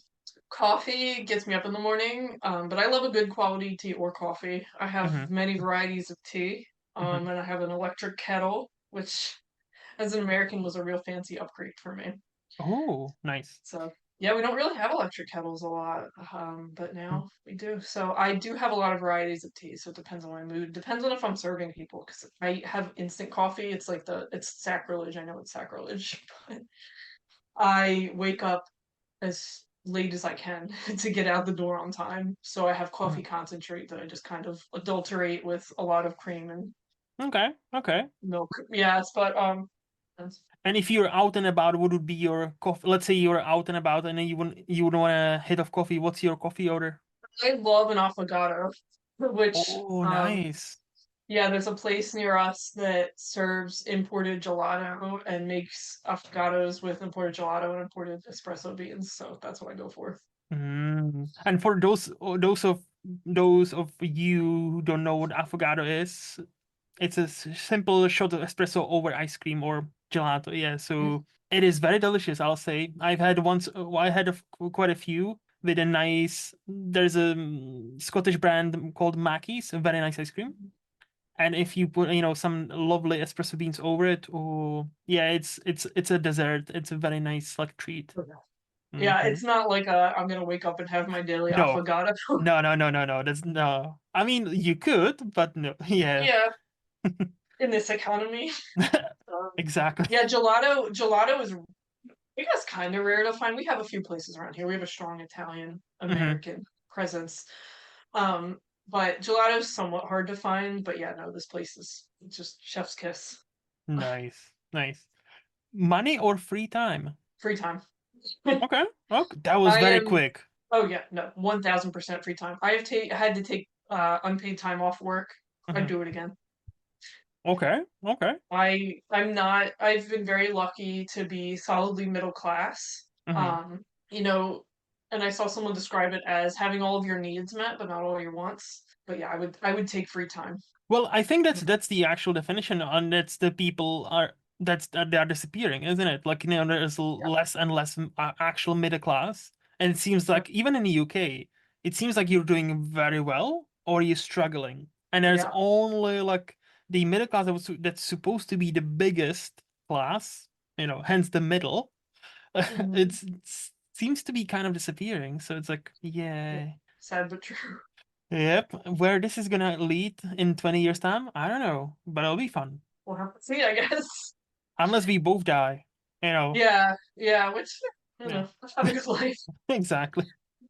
Coffee gets me up in the morning, but I love a good quality tea or coffee. I have Mm-hmm. many varieties of tea, Mm-hmm. and I have an electric kettle, which, as an American, was a real fancy upgrade for me. Oh, nice. So, yeah, we don't really have electric kettles a lot, but now we do. So I do have a lot of varieties of tea. So it depends on my mood. Depends on if I'm serving people, because I have instant coffee. It's like it's sacrilege. I know it's sacrilege, but I wake up as late as I can to get out the door on time. So I have Mhm. coffee concentrate that I just kind of adulterate with a lot of cream and Okay, okay. milk. Yes, but And if you're out and about, what would be your coffee? Let's say you're out and about and then you would want a hit of coffee. What's your coffee order? I love an affogato, which Oh, nice. yeah, there's a place near us that serves imported gelato and makes affogatos with imported gelato and imported espresso beans. So that's what I go for. And for those of you who don't know what affogato is, it's a simple shot of espresso over ice cream or gelato. Yeah, Mm, so it is very delicious, I'll say. I had quite a few with a nice. There's a Scottish brand called Mackey's, a very nice ice cream. And if you put, some lovely espresso beans over it, oh yeah, it's a dessert. It's a very nice like treat. okay. Yeah, Hmm. it's not like I'm gonna wake up and have my daily No, affogato. no, no, no, no, no. That's no. I mean, you could, but no. Yeah, Yeah, in this economy. exactly. Yeah, gelato is I guess kind of rare to find. We have a few places around here. We have a strong Italian Hmm. American presence. Um, but gelato is somewhat hard to find. But yeah, no, this place is just chef's kiss. Nice, nice. Money or free time? Free time. Okay. Okay. That was I very am. quick. Oh yeah, no, 1000% free time. I have had to take unpaid time off work. I'd Hmm. do it again. Okay. Okay. I'm not. I've been very lucky to be solidly middle class. Hmm. Um, you know, and I saw someone describe it as having all of your needs met, but not all your wants. But yeah, I would take free time. Well, I think that's the actual definition, and that's the people are that they are disappearing, isn't it? Like, there's Yep. less and less actual middle class, and it seems Yep. like even in the UK, it seems like you're doing very well or you're struggling, and there's Yeah. only like the middle class that's supposed to be the biggest class, hence the middle. Hmm. It seems to be kind of disappearing. So it's like, Yep. yeah, Sad but true. yep. Where this is gonna lead in 20 years' time, I don't know, but it'll be fun. We'll have to see, I guess. Unless we both die, you know. Yeah. Yeah. Which Yeah, have a good life. exactly.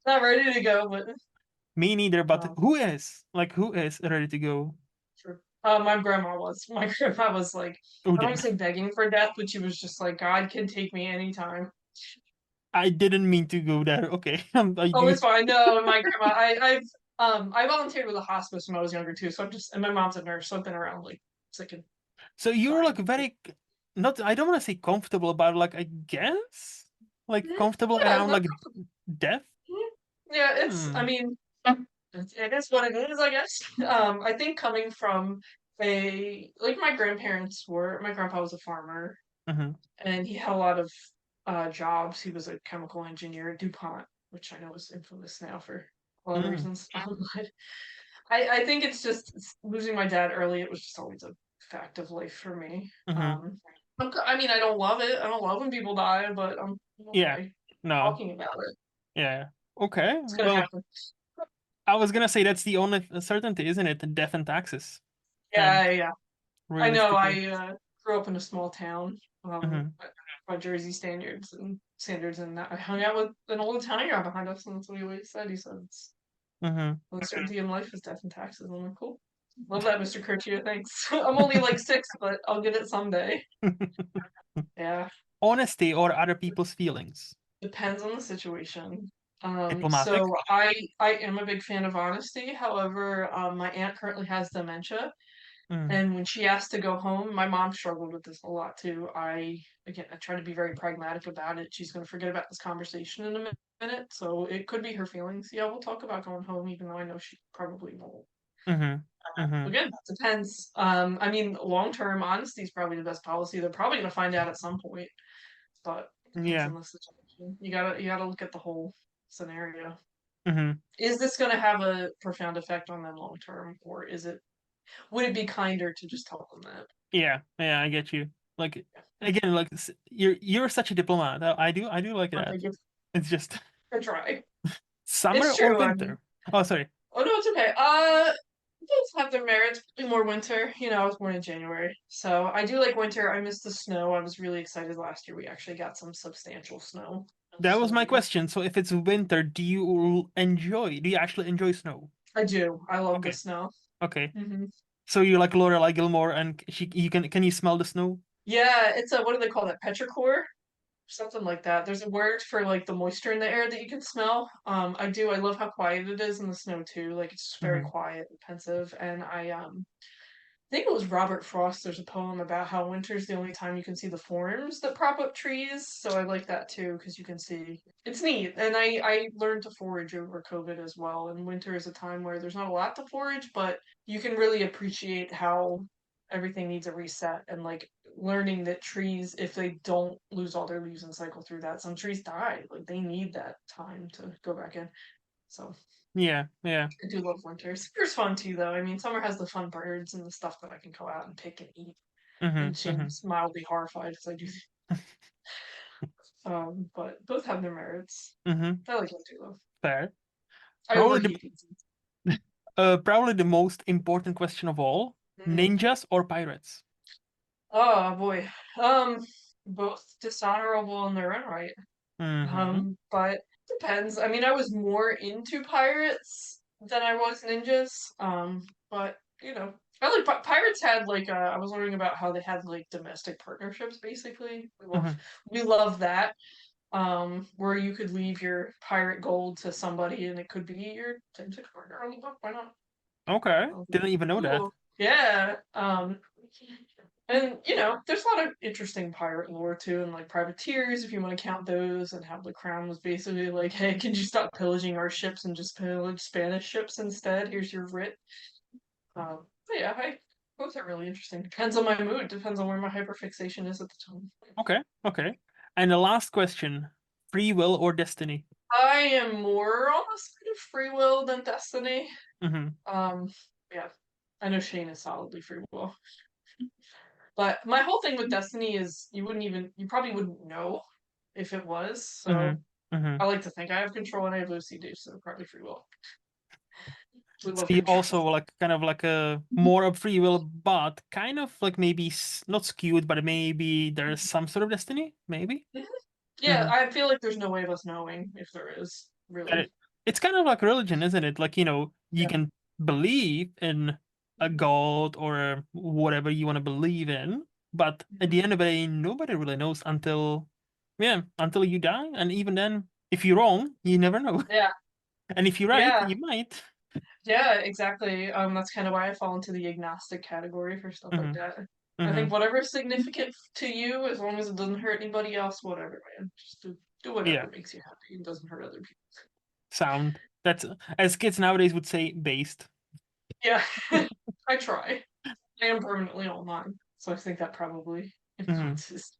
Not ready to go, but Me neither, but um, who is? Like, who is ready to go? true. My grandma was. My grandma was like, Who I don't want did? to say begging for death, but she was just like, God can take me anytime. I didn't mean to go there. Okay, I Oh, do. it's fine. No, my grandma. I volunteered with a hospice when I was younger too, so I'm just and my mom's a nurse, so I've been around like sick and So you're like dying. very, not, I don't want to say comfortable, but like, I guess, like Mhm. comfortable Yeah, around no, like death. mhm. Yeah, I Hmm. mean, it is what it is, I guess. I think coming from like my grandparents were, my grandpa was a farmer Mm-hmm. and he had a lot of jobs. He was a chemical engineer at DuPont, which I know is infamous now for a lot of Mm-hmm. reasons. But I think it's losing my dad early. It was just always a fact of life for me. Mm-hmm. I mean, I don't love it. I don't love when people die, but I'm Yeah. okay No. talking about it. Yeah. Okay. It's gonna Well, happen. I was gonna say that's the only certainty, isn't it? Death and taxes. And Yeah, yeah. I know. realistically. I grew up in a small town, Mm-hmm. by Jersey standards, and I hung out with an old Italian guy behind us, and that's what he always said. He said, "It's Mm-hmm. uncertainty in life is death and taxes." And I'm like, cool. Love that, Mr. Curtier. Thanks. I'm only like 6, but I'll get it someday. Yeah. Honesty or other people's feelings. Depends on the situation. Diplomatic. So I am a big fan of honesty. However, my aunt currently has dementia, Mm. And when she asked to go home, my mom struggled with this a lot too. I try to be very pragmatic about it. She's going to forget about this conversation in a minute, so it could be her feelings. Yeah, we'll talk about going home, even though I know she probably won't. Mhm. Mhm. Again, that depends. I mean, long term, honesty is probably the best policy. They're probably going to find out at some point, but it depends Yeah. on the situation. You gotta look at the whole scenario. Mhm. Is this going to have a profound effect on them long term, or would it be kinder to just tell them that? Yeah. Yeah. I get you. Like Yeah. again, like you're such a diplomat. I do like Oh, that. thank you. It's just I try. summer It's or true. I mean, winter. Oh, sorry. oh no, it's okay. Both have their merits. Probably more winter. You know, I was born in January, so I do like winter. I miss the snow. I was really excited last year. We actually got some substantial snow. That was my So question. So if it's winter, do you actually enjoy snow? I do. I love the Okay. snow. Okay. Hmm. So you're like Lorelai Gilmore, and you can you smell the snow? Yeah, it's a what do they call that? Petrichor? Something like that. There's a word for like the moisture in the air that you can smell. I do. I love how quiet it is in the snow too. Like it's just very Mm-hmm. quiet and pensive. And I think it was Robert Frost. There's a poem about how winter's the only time you can see the forms that prop up trees. So I like that too because you can see it's neat. And I learned to forage over COVID as well. And winter is a time where there's not a lot to forage, but you can really appreciate how everything needs a reset and like learning that trees, if they don't lose all their leaves and cycle through that, some trees die. Like they need that time to go back in. So Yeah. Yeah. I do love winter. Summer's fun too, though. I mean, summer has the fun birds and the stuff that I can go out and pick and eat. And Mm-hmm. Mm-hmm. Shane's mildly horrified because I do. But both have their merits. Mm-hmm. I like winter though. Fair. I Probably overheat easy. probably the most important question of all: Mm. ninjas or pirates? Oh boy. Um, both dishonorable in their own right. Mm-hmm. But depends. I mean, I was more into pirates than I was ninjas. But you know, I like pirates had like I was learning about how they had like domestic partnerships. Basically, Mm-hmm. we love that. Where you could leave your pirate gold to somebody, and it could be your authentic partner on the book. Why not? Okay. Um, Didn't even know that. cool. Yeah. And you know, there's a lot of interesting pirate lore too, and like privateers, if you want to count those, and how the crown was basically like, "Hey, can you stop pillaging our ships and just pillage Spanish ships instead? Here's your writ." But yeah, both are really interesting. Depends on my mood. Depends on where my hyperfixation is at the time. Okay. Okay. And the last question: free will or destiny? I am more on the side of free will than destiny. Mm-hmm. Um, yeah, I know Shane is solidly free will. But my whole thing with Destiny is you probably wouldn't know if it was. Mm-hmm. So Mm-hmm. I like to think I have control and I have OCD, so probably free will. We So love you control. also like kind of like a more of free will, but kind of like maybe not skewed, but maybe there's some sort of destiny, maybe. Mhm. Yeah, Mm-hmm. I feel like there's no way of us knowing if there is, really. It's kind of like religion, isn't it? Like, you Yeah. can believe in a god or whatever you want to believe in, but at the Mhm. end of the day, nobody really knows until you die. And even then, if you're wrong, you never know. Yeah. And if you're right, Yeah. you might. Yeah, exactly. That's kind of why I fall into the agnostic category for stuff like Hmm. that. I Hmm. think whatever's significant to you, as long as it doesn't hurt anybody else, whatever, man. Just do Yeah, whatever makes you happy and doesn't hurt other people. sound. That's, as kids nowadays would say, based. Yeah, I try. I am permanently online, so I think that probably Hmm. influences.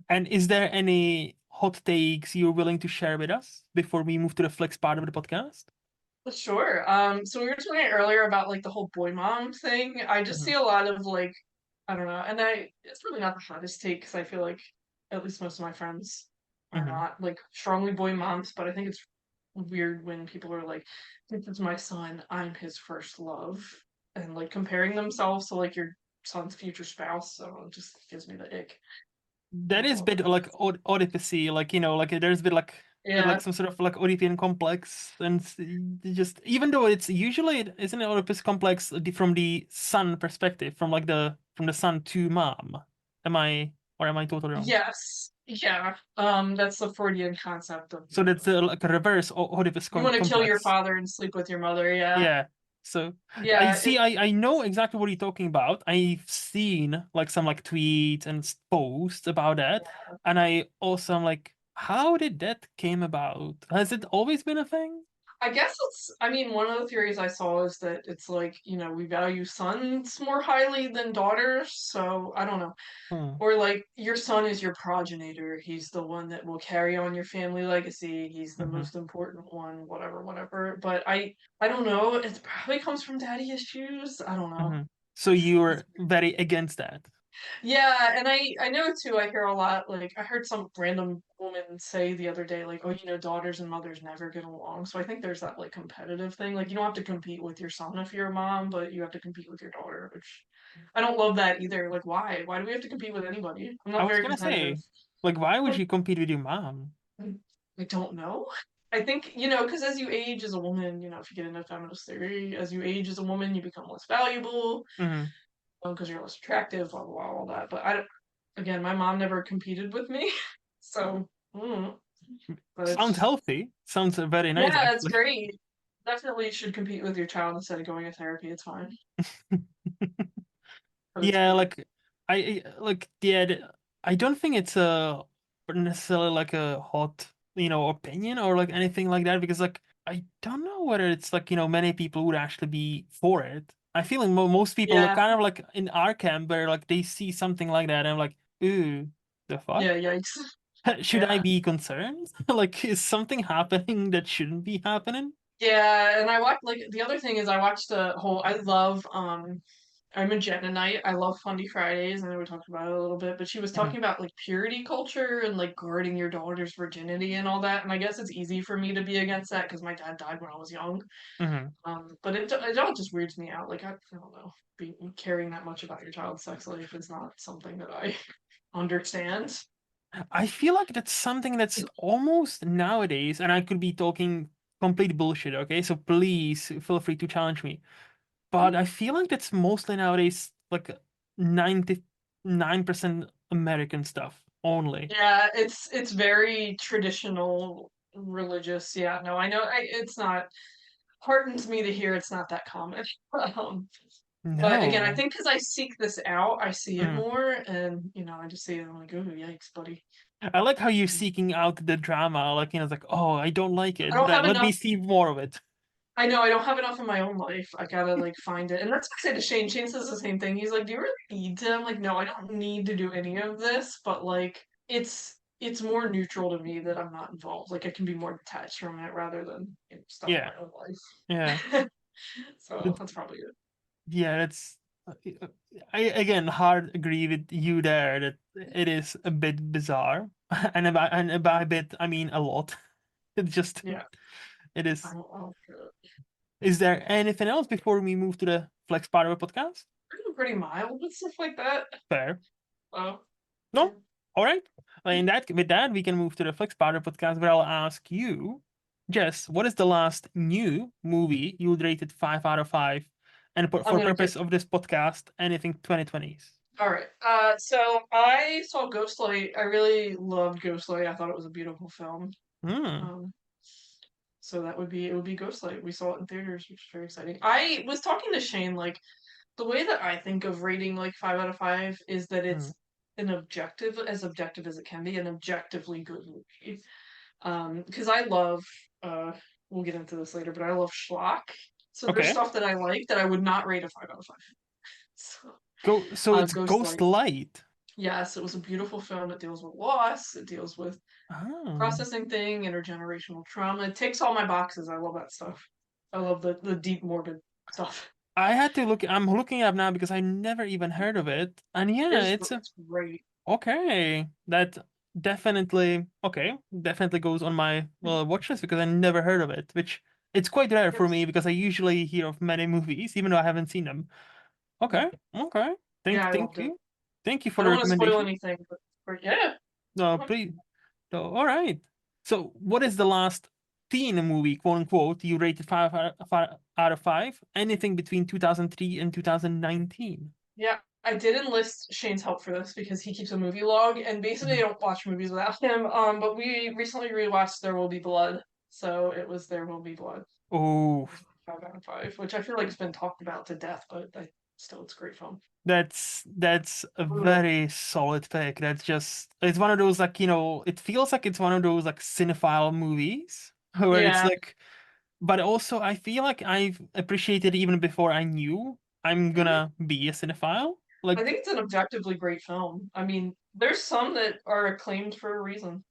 And is there any hot takes you're willing to share with us before we move to the flex part of the podcast? Sure. So we were talking earlier about like the whole boy mom thing. I just Hmm. see a lot of like, I don't know, and it's really not the hottest take because I feel like at least most of my friends are Hmm. not like strongly boy moms, but I think it's weird when people are like, "This is my son. I'm his first love," and like comparing themselves to like your son's future spouse. So it just gives me the ick. That That's is a all. bit like Oedipussy, like like there's a bit like Yeah. some sort of like Oedipian complex, and just even though it's usually isn't it Oedipus complex from the son perspective, from the son to mom. Am I totally wrong? Yes. Yeah. That's the Freudian concept of So that's like a reverse Oedipus you want to kill your complex. father and sleep with your mother. Yeah. Yeah. So I Yeah, see. I know exactly what you're talking about. I've seen like some like tweets and posts about that, and I also am like, how did that came about? Has it always been a thing? I guess I mean, one of the theories I saw is that it's like, we value sons more highly than daughters, so I don't know. Hmm. Or like your son is your progenitor. He's the one that will carry on your family legacy. He's the Hmm. most important one, whatever, whatever. But I don't know. It probably comes from daddy issues. I don't know. Hmm. So you were very against that. Yeah, and I know too, I hear a lot, like I heard some random woman say the other day, like, oh, daughters and mothers never get along. So I think there's that like competitive thing. Like you don't have to compete with your son if you're a mom, but you have to compete with your daughter, which I don't love that either. Like why? Why do we have to compete with anybody? I'm I not was very gonna competitive. say, like, why would you compete with your mom? I don't know. I think, because as you age as a woman, if you get into feminist theory, as you age as a woman, you become less valuable Hmm. because you're less attractive, blah, blah, blah, all that. But I don't, again, my mom never competed with me. So, mm, but Sounds it's, healthy. Sounds very nice, yeah, it's actually. great. Definitely should compete with your child instead of going to therapy. It's fine, but it's Yeah, weird. like like yeah, I don't think it's a necessarily like a hot, opinion or like anything like that because like I don't know whether it's like, many people would actually be for it. I feel like most people are Yeah, kind of like in our camp where like they see something like that and I'm like, ooh, the yeah, fuck? yikes. Should I Yeah. be concerned? Like, is something happening that shouldn't be happening? Yeah, and I watched like the other thing is I watched the whole I love I'm a Gemini. I love Fundy Fridays. I know we talked about it a little bit, but she was Hmm. talking about like purity culture and like guarding your daughter's virginity and all that. And I guess it's easy for me to be against that because my dad died when I was young. Hmm. But it all just weirds me out. Like I don't know, be caring that much about your child's sex life is not something that I understand. I feel like that's something that's almost nowadays, and I could be talking complete bullshit, okay? So please feel free to challenge me. But I feel like that's mostly nowadays like 99% American stuff only. Yeah, it's very traditional religious. Yeah, no, I know it's not heartens me to hear it's not that common. Um, But again, I No. think because I seek this out, I see it Mm. more, and I just see it. I'm like, oh, yikes, buddy. I like how you're seeking out the drama, like, it's like, oh, I don't like I it. don't have Let me enough. see more of it. I know I don't have enough in my own life. I gotta like find it, and that's what I say to Shane. Shane says the same thing. He's like, "Do you really need to?" I'm like, "No, I don't need to do any of this, but like, it's more neutral to me that I'm not involved. Like, I can be more detached from it rather than stuff in Yeah, my own yeah. life." So That- that's probably it. yeah, that's uh, I again hard agree with you there that it is a bit bizarre. And by a bit I mean a lot. It's just Yeah, it I is. don't. Is there anything else before we move to the Flex part of the podcast? I'm pretty mild with stuff like that. Fair. Oh, yeah. No? All right. In that with that, we can move to the Flex part of the podcast where I'll ask you, Jess, what is the last new movie you would rate it 5 out of 5? And I'm for gonna get purpose of this podcast, anything 2020s. all right. So I saw Ghostlight. I really loved Ghostlight. I thought it was a beautiful film. Hmm. Um, so it would be Ghostlight. We saw it in theaters, which is very exciting. I was talking to Shane, like the way that I think of rating like 5 out of 5 is that Hmm. it's as objective as it can be, an objectively good movie. Because I love uh we'll get into this later, but I love schlock. So there's Okay. stuff that I like that I would not rate a 5 out of 5. So Go. So it's Ghost Ghostlight. Light. Yes, it was a beautiful film. It deals with loss. It deals with Oh. processing thing, intergenerational trauma. It ticks all my boxes. I love that stuff. I love the deep morbid stuff. I had to look. I'm looking up now because I never even heard of it. And yeah, It's great. okay. That definitely okay. Definitely goes on my watch list because I never heard of it, which it's quite rare for me Yes. because I usually hear of many movies, even though I haven't seen them. Okay, okay. Yeah, I Thank loved it. you. Thank you I for the don't want to spoil recommendation. anything, but yeah. No, please. No, all right. So, what is the last teen movie, quote unquote, you rated 5 out of 5? Anything between 2003 and 2019? Yeah, I did enlist Shane's help for this because he keeps a movie log, and basically I Mhm. don't watch movies without him. But we recently rewatched There Will Be Blood, so it was There Will Be Blood. Oh, 5 out of 5, which I feel like it's been talked about to death, but still, it's a great film. That's a Brutal. very solid pick. That's just it's one of those like, it feels like it's one of those like cinephile movies where it's Yeah. like, but also I feel like I've appreciated even before I knew I'm Mhm. gonna be a cinephile. I Like, think it's an objectively great film. I mean, there's some that are acclaimed for a reason.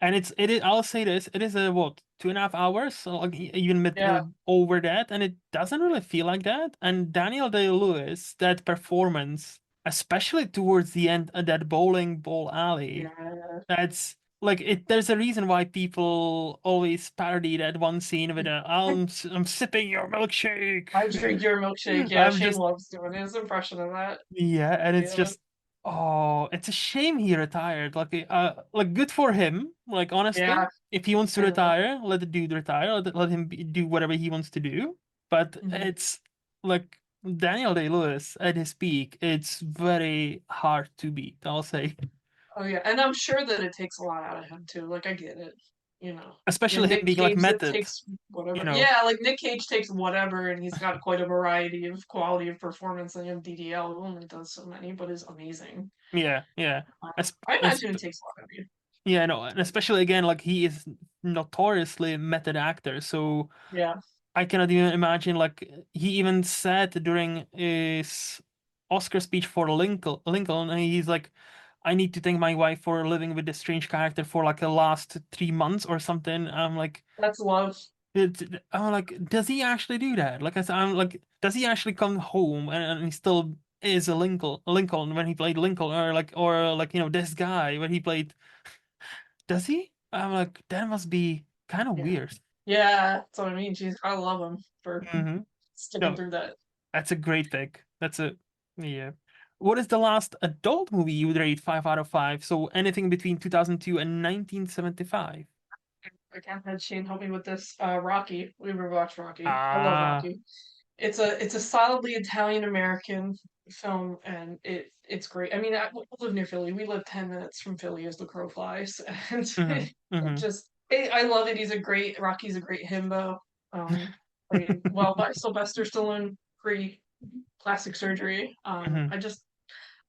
and it is, I'll say this, it is a what, 2.5 hours, so like even with Yeah. over that, and it doesn't really feel like that. And Daniel Day-Lewis, that performance, especially towards the end at that bowling ball alley, Yeah. that's like it. There's a reason why people always parody that one scene with I'm sipping your milkshake. I drink your milkshake. Yeah, I'm Shane just loves doing his impression of that. Yeah, and it's Yeah. just, oh, it's a shame he retired. Like good for him. Like honestly, Yeah, if he wants to I know. retire, let the dude retire. Let him do whatever he wants to do. But Mhm. it's like Daniel Day-Lewis at his peak. It's very hard to beat, I'll say. Oh yeah, and I'm sure that it takes a lot out of him too. Like I get it, you know. Especially him Nick being like Cage that method, takes you whatever. know. Yeah, like Nick Cage takes whatever, and he's got quite a variety of quality of performance. And DDL who only does so many, but is amazing. Yeah, yeah. I As, imagine it takes a lot of you. yeah, no, and especially again, like he is notoriously method actor, so Yeah, I cannot even imagine. Like he even said during his Oscar speech for Lincoln, and he's like, "I need to thank my wife for living with this strange character for like the last 3 months or something." that's love. I'm like, does he actually do that? Like I'm like, does he actually come home and he still is a Lincoln when he played Lincoln, or like this guy when he played? Does he? I'm like, that must be kind of Yeah, weird. yeah, that's what I mean. Jeez, I love him for Hmm. sticking No, through that. that's a great pick. Yeah. What is the last adult movie you would rate 5 out of 5? So anything between 2002 and 1975. I can't have Shane help me with this. Rocky. We rewatched Rocky. I love Ah, Rocky. It's a solidly Italian American film, and it's great. I mean, we live near Philly. We live 10 minutes from Philly as the crow flies, and mm-hmm, mm-hmm. I love it. Rocky's a great himbo. Played well by Sylvester Stallone pre plastic surgery. Hmm.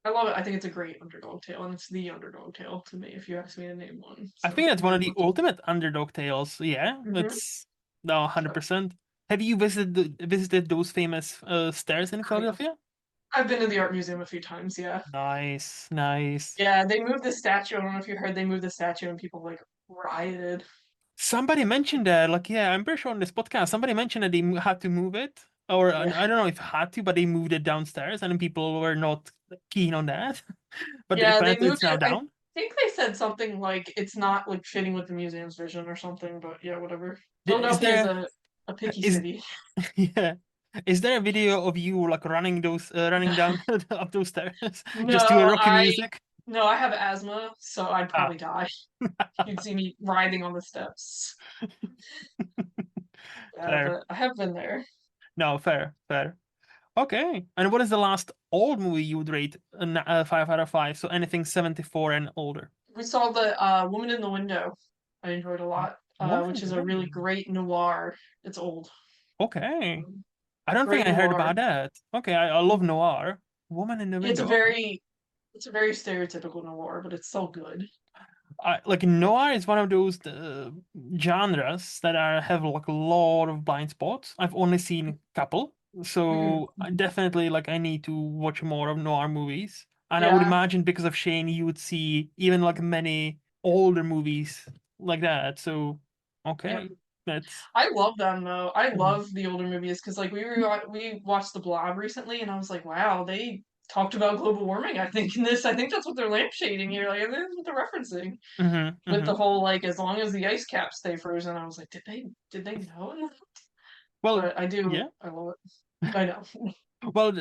I love it. I think it's a great underdog tale, and it's the underdog tale to me, if you ask me to name one. I So think that's one of we're the looking. ultimate underdog tales. Yeah, Mhm. that's no So 100%. Have you visited those famous stairs in I Philadelphia? I've been to the art museum a few times. Yeah. Nice, nice. Yeah, they moved the statue. I don't know if you heard they moved the statue and people like rioted. Somebody mentioned that, like, yeah, I'm pretty sure on this podcast, somebody mentioned that they had to move it, or Yeah. I don't know if had to, but they moved it downstairs, and people were not keen on that. But Yeah, they apparently, moved it's now it. I down. think they said something like it's not like fitting with the museum's vision or something, but yeah, whatever. Is Philadelphia is there a picky is city. yeah? Is there a video of you like running down up those stairs just to a No, rocky music? I have asthma, so I'd Ah, probably die. You'd see me riding on the steps. Yeah, fair. but I have been there. No, fair, fair. Okay. And what is the last old movie you would rate a 5 out of 5? So anything 74 and older. We saw the Woman in the Window. I enjoyed a lot, Woman which in the is a really Window. great noir. It's old. Okay. Um, I don't think Great I heard noir. about that. Okay, I love Mhm. noir. Woman in the It's a Window. Okay. very it's a very stereotypical noir, but it's so good. Like noir is one of those genres that have like a lot of blind spots. I've only seen a couple, Mm, so I definitely like I need to watch more of noir movies. And I would yeah, imagine because of Shane, you would see even like many older movies like that. So yeah. okay, that's I love them though. I Mhm. love the older movies because like we watched The Blob recently, and I was like, wow, they talked about global warming. I think in this, I think that's what they're lampshading here. Like, and that's what they're referencing Hmm. with the Hmm. whole like, as long as the ice caps stay frozen. I was like, did they know? Well, But I do. yeah. I love it. I know. Well,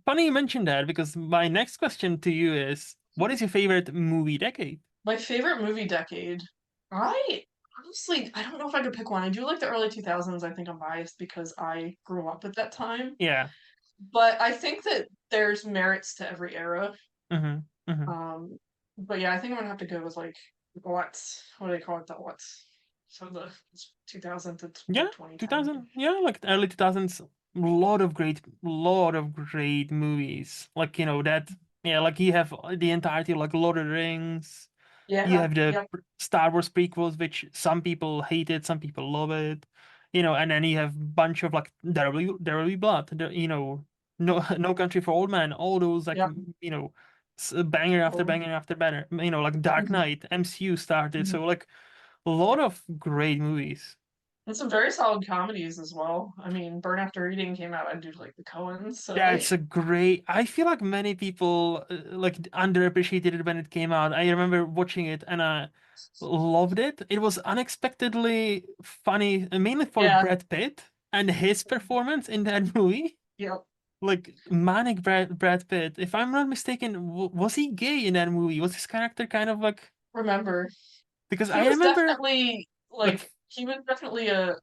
funny you mentioned that because my next question to you is, what is your favorite movie decade? My favorite movie decade. I I don't know if I could pick one. I do like the early 2000s. I think I'm biased because I grew up at that time. Yeah. But I think that there's merits to every era. Hmm. Hmm. Um, but yeah, I think I'm gonna have to go with like what do they call it? The what? So the 2000 to Yeah, like 2010. 2000. Yeah, like early 2000s. Lot of great movies. Like that. Yeah, like you have the entirety of like Lord of the Rings. You Yeah, have the yep. Star Wars prequels, which some people hate it, some people love it. And then you have a bunch of like There Will Be Blood. No No Country for Old Men. All those like Yep. banger after Oh, banger after banger. Like Dark mhm, Knight, MCU started. mhm. So like a lot of great movies. And some very solid comedies as well. I mean, Burn After Reading came out. I do like the Coens, so like, That's a great. I feel like many people like underappreciated it when it came out. I remember watching it and I loved it. It was unexpectedly funny, mainly for yeah, Brad Pitt and his performance in that movie. yep. Like manic Brad Pitt. If I'm not mistaken, was he gay in that movie? Was his character kind of like Remember, because I remember like he was definitely a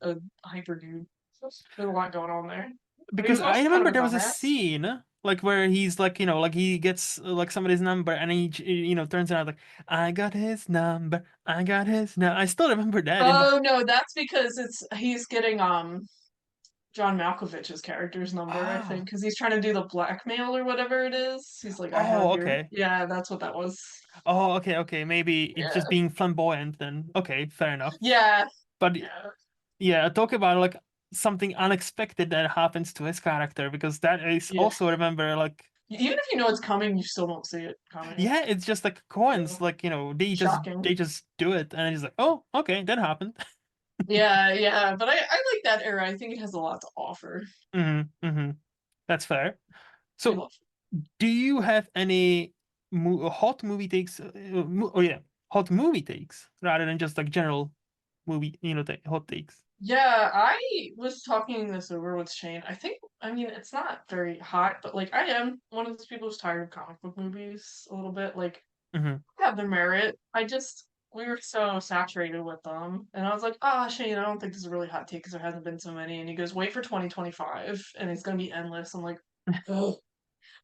hyper dude. There's a lot going on there, but he because was I also kind remember of a there was a dumbass. scene like where he's like like he gets like somebody's number and he turns around like I got his number, I got his. No, I still remember that in my Oh no, that's because he's getting John Malkovich's character's number, I think, oh because he's trying to do the blackmail or whatever it is. He's like, I have oh your, okay yeah, that's what that was. okay maybe it's just Yeah, being flamboyant then. Okay, fair enough. yeah, But yeah, yeah, talk about like something unexpected that happens to his character because that is yeah. also remember like Even if you know it's coming, you still don't see it coming. yeah, it's just like coins Yeah. like Shocking. they just do it and it's like oh okay that happened. Yeah, yeah, but I like that era. I think it has a lot to offer. Mm-hmm. That's fair. I So, love. do you have any hot movie takes? Oh yeah, hot movie takes rather than just like general movie, hot takes. Yeah, I was talking this over with Shane. I mean, it's not very hot, but like, I am one of those people who's tired of comic book movies a little bit. Like, Mm-hmm. have their merit. We were so saturated with them. And I was like, ah, Shane, I don't think this is a really hot take because there hasn't been so many. And he goes, wait for 2025 and it's going to be endless. I'm like, oh.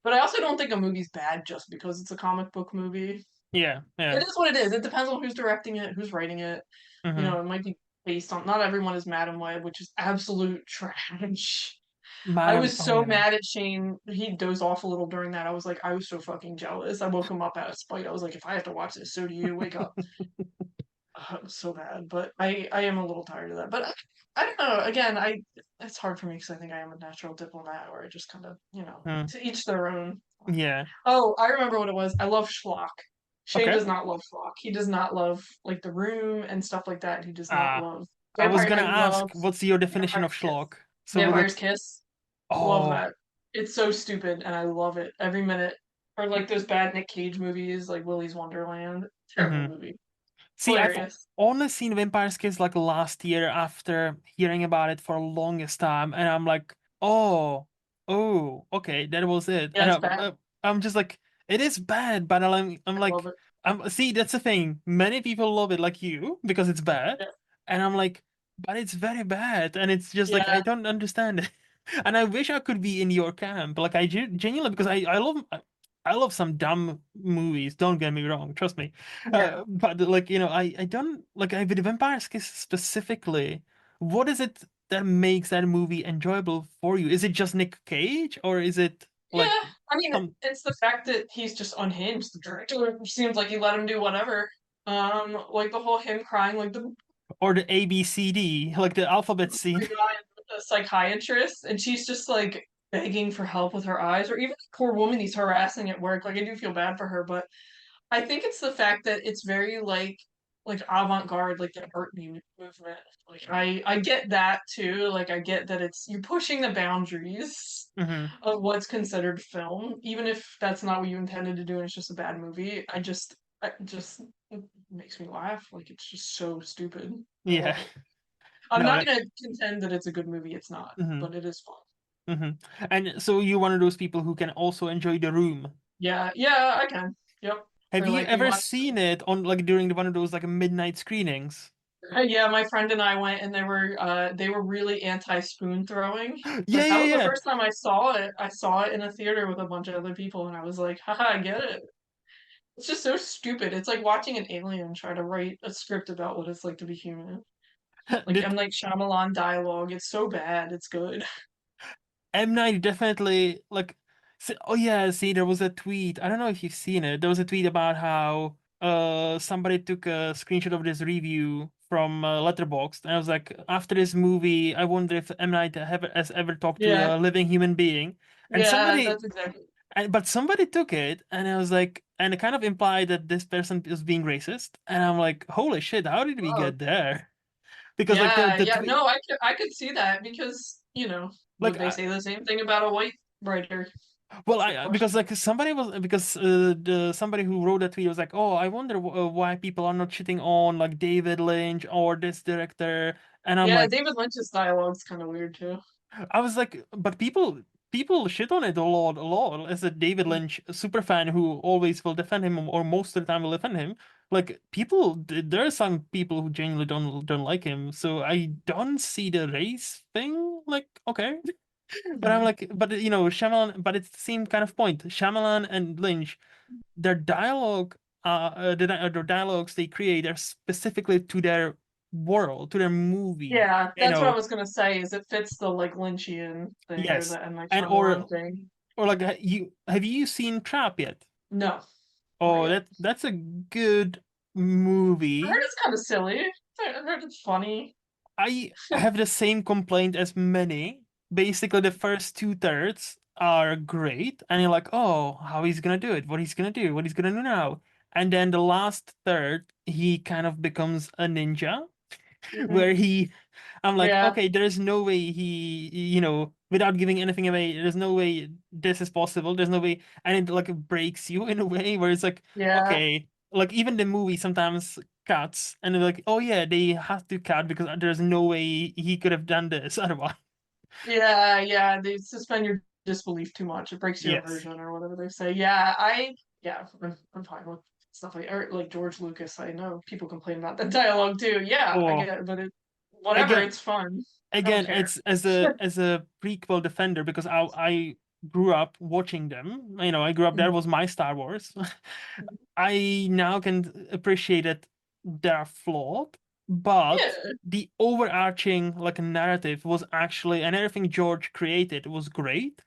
But I also don't think a movie's bad just because it's a comic book movie. Yeah, It yeah. is what it is. It depends on who's directing it, who's writing it. Mm-hmm. It might be based on, not everyone is Madam Web, which is absolute trash. I Madam. was Oh so yeah. mad at Shane. He dozed off a little during that. I was like, I was so fucking jealous. I woke him up out of spite. I was like, if I have to watch this, so do you. Wake up. It was so bad, but I am a little tired of that. But I don't know. Again, I it's hard for me because I think I am a natural diplomat, where I just kind of Mm, to each their own. yeah. Oh, I remember what it was. I love schlock. Shane Okay. does not love schlock. He does not love like The Room and stuff like that. He does not Uh love I was Vampire. gonna I ask, love what's your definition of Vampire's Kiss. schlock? So we're Vampire's like, Kiss. Love oh. that. It's so stupid, and I love it every minute. Or like those bad Nick Cage movies, like Willy's Wonderland. Terrible Mm-hmm. movie. See, I've Hilarious. only seen Vampire's Kiss like last year after hearing about it for the longest time, and I'm like, oh, okay, that was it. Yeah, And it's bad. I'm just like, it is bad, but I'm I love like, it. see, that's the thing. Many people love it like you because it's bad, Yeah. and I'm like, but it's very bad, and it's just like I Yeah. don't understand it. And I wish I could be in your camp, like I genuinely because I love some dumb movies. Don't get me wrong, trust me. Yeah. But like I don't like I with Vampire Kiss specifically. What is it that makes that movie enjoyable for you? Is it just Nick Cage, or is it like Yeah. I mean, some it's the fact that he's just unhinged. The director seems like he let him do whatever. Like the whole him crying, like or the ABCD, like the alphabet the scene? guy with the psychiatrist, and she's just like begging for help with her eyes, or even the poor woman he's harassing at work. Like I do feel bad for her, but I think it's the fact that it's very like avant-garde, like the art movement. Like I get that too. Like I get that it's you're pushing the boundaries Hmm. of what's considered film, even if that's not what you intended to do and it's just a bad movie. It makes me laugh. Like it's just so stupid. I Yeah. love it. I'm No, not that. gonna contend that it's a good movie. It's not, Hmm. but it is fun. Hmm. And so you're one of those people who can also enjoy The Room. Yeah, yeah, I can. Yep. Have Or you like we ever watched. seen it on like during one of those like midnight screenings? Yeah, my friend and I went and they were really anti spoon throwing. Yeah, But that yeah, was the yeah. first time I saw it. I saw it in a theater with a bunch of other people and I was like, haha, I get it. It's just so stupid. It's like watching an alien try to write a script about what it's like to be human. Like Did M. Night Shyamalan dialogue. It's so bad. It's good. M Night definitely like? Oh yeah, see, there was a tweet. I don't know if you've seen it. There was a tweet about how somebody took a screenshot of this review from Letterboxd, and I was like, after this movie, I wonder if M Night has ever talked to Yeah, a living human being. And yeah, somebody that's exactly. but somebody took it, and I was like, and it kind of implied that this person is being racist, and I'm like, holy shit, how did we Oh, get there? Because like yeah, the yeah. tweet, No, I could see that because like would they say the same thing about a white writer? well, That's the because question. like somebody was because the somebody who wrote that tweet was like, oh, I wonder why people are not shitting on like David Lynch or this director, and I'm Yeah, like, David Lynch's dialogue's kind of weird too. I was like, but people shit on it a lot. As a David Lynch super fan who always will defend him, or most of the time will defend him. Like people, there are some people who genuinely don't like him. So I don't see the race thing. Like okay, but I'm Mhm. like, but Shyamalan. But it's the same kind of point. Shyamalan and Lynch, their dialogue, the dialogues they create are specifically to their world, to their movie. Yeah, You that's what I know, was gonna say. Is it fits the like Lynchian thing or yes, the M. Night and Shyamalan thing? or like you have you seen Trap yet? No, not Oh, yet. that's a good I heard movie. it's kind of silly. I heard it's funny. I have the same complaint as many. Basically, the first two thirds are great, and you're like, oh, how he's gonna do it, what he's gonna do, what he's gonna do now. And then the last third, he kind of becomes a ninja, Hmm. where I'm like, Yeah, okay, there's no way without giving anything away, there's no way this is possible. There's no way, and it like breaks you in a way where it's like, yeah, okay, like even the movie sometimes cuts, and they're like, oh yeah, they have to cut because there's no way he could have done this otherwise. yeah, yeah. They suspend your disbelief too much. It breaks your Yes. immersion or whatever they say. Yeah, I'm fine with stuff like George Lucas. I know people complain about the dialogue too. Yeah, I Or get it, but whatever. again, It's fun. I don't again, care. it's as a prequel defender because I grew up watching them. I grew up, that was my Star Wars. I now can appreciate that they're flawed, but Yeah, the overarching like narrative was actually, and everything George created was great.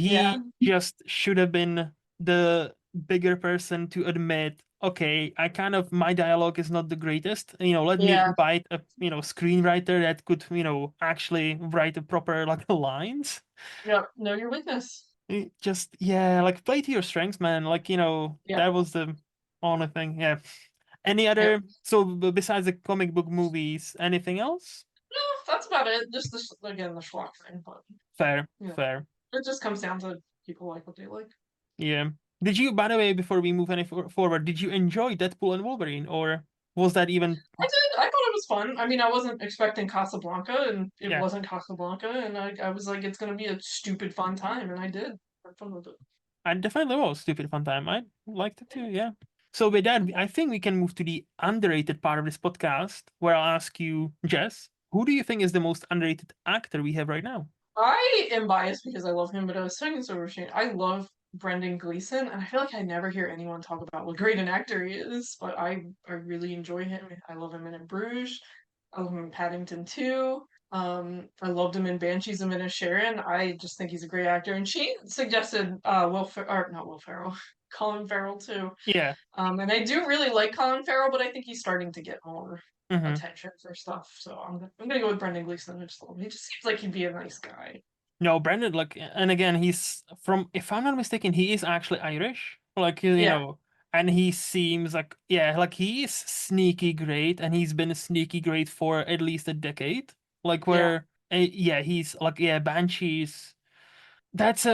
yeah, He just should have been the bigger person to admit, okay, I kind of my dialogue is not the greatest. Let me yeah. invite a screenwriter that could actually write a proper like lines. Yep. Know your weakness. Just yeah, like play to your strengths, man. Like Yep. that was the only thing. Yeah. Any Yep. other so besides the comic book movies, anything else? No, that's about it. Just again the schlock thing, but Fair, you know, fair. it just comes down to people like what they like. Yeah. Did you, by the way, before we move any forward, did you enjoy Deadpool and Wolverine, or was that even? I did. I thought it was fun. I mean, I wasn't expecting Casablanca, and it Yeah, wasn't Casablanca, and I was like, it's gonna be a stupid fun time, and I did. Had fun with it. I definitely was stupid fun time. I liked it too. Yeah. So with that, I think we can move to the underrated part of this podcast, where I'll ask you, Jess, who do you think is the most underrated actor we have right now? I am biased because I love him, but I was talking so Shane. I love Brendan Gleeson, and I feel like I never hear anyone talk about what great an actor he is. But I really enjoy him. I love him in Bruges. I love him in Paddington 2. I loved him in Banshees of Inisherin. I just think he's a great actor. And she suggested or not Will Ferrell, Colin Farrell too. Yeah. And I do really like Colin Farrell, but I think he's starting to get more hmm attention for stuff. So I'm gonna go with Brendan Gleeson. I just love him. He just seems like he'd be a nice guy. No, Brandon, like, and again, he's from, if I'm not mistaken, he is actually Irish. Like, Yeah, and he seems like, yeah, like he is sneaky great, and he's been sneaky great for at least a decade. Like, yeah. yeah, he's like, yeah, Banshees. That's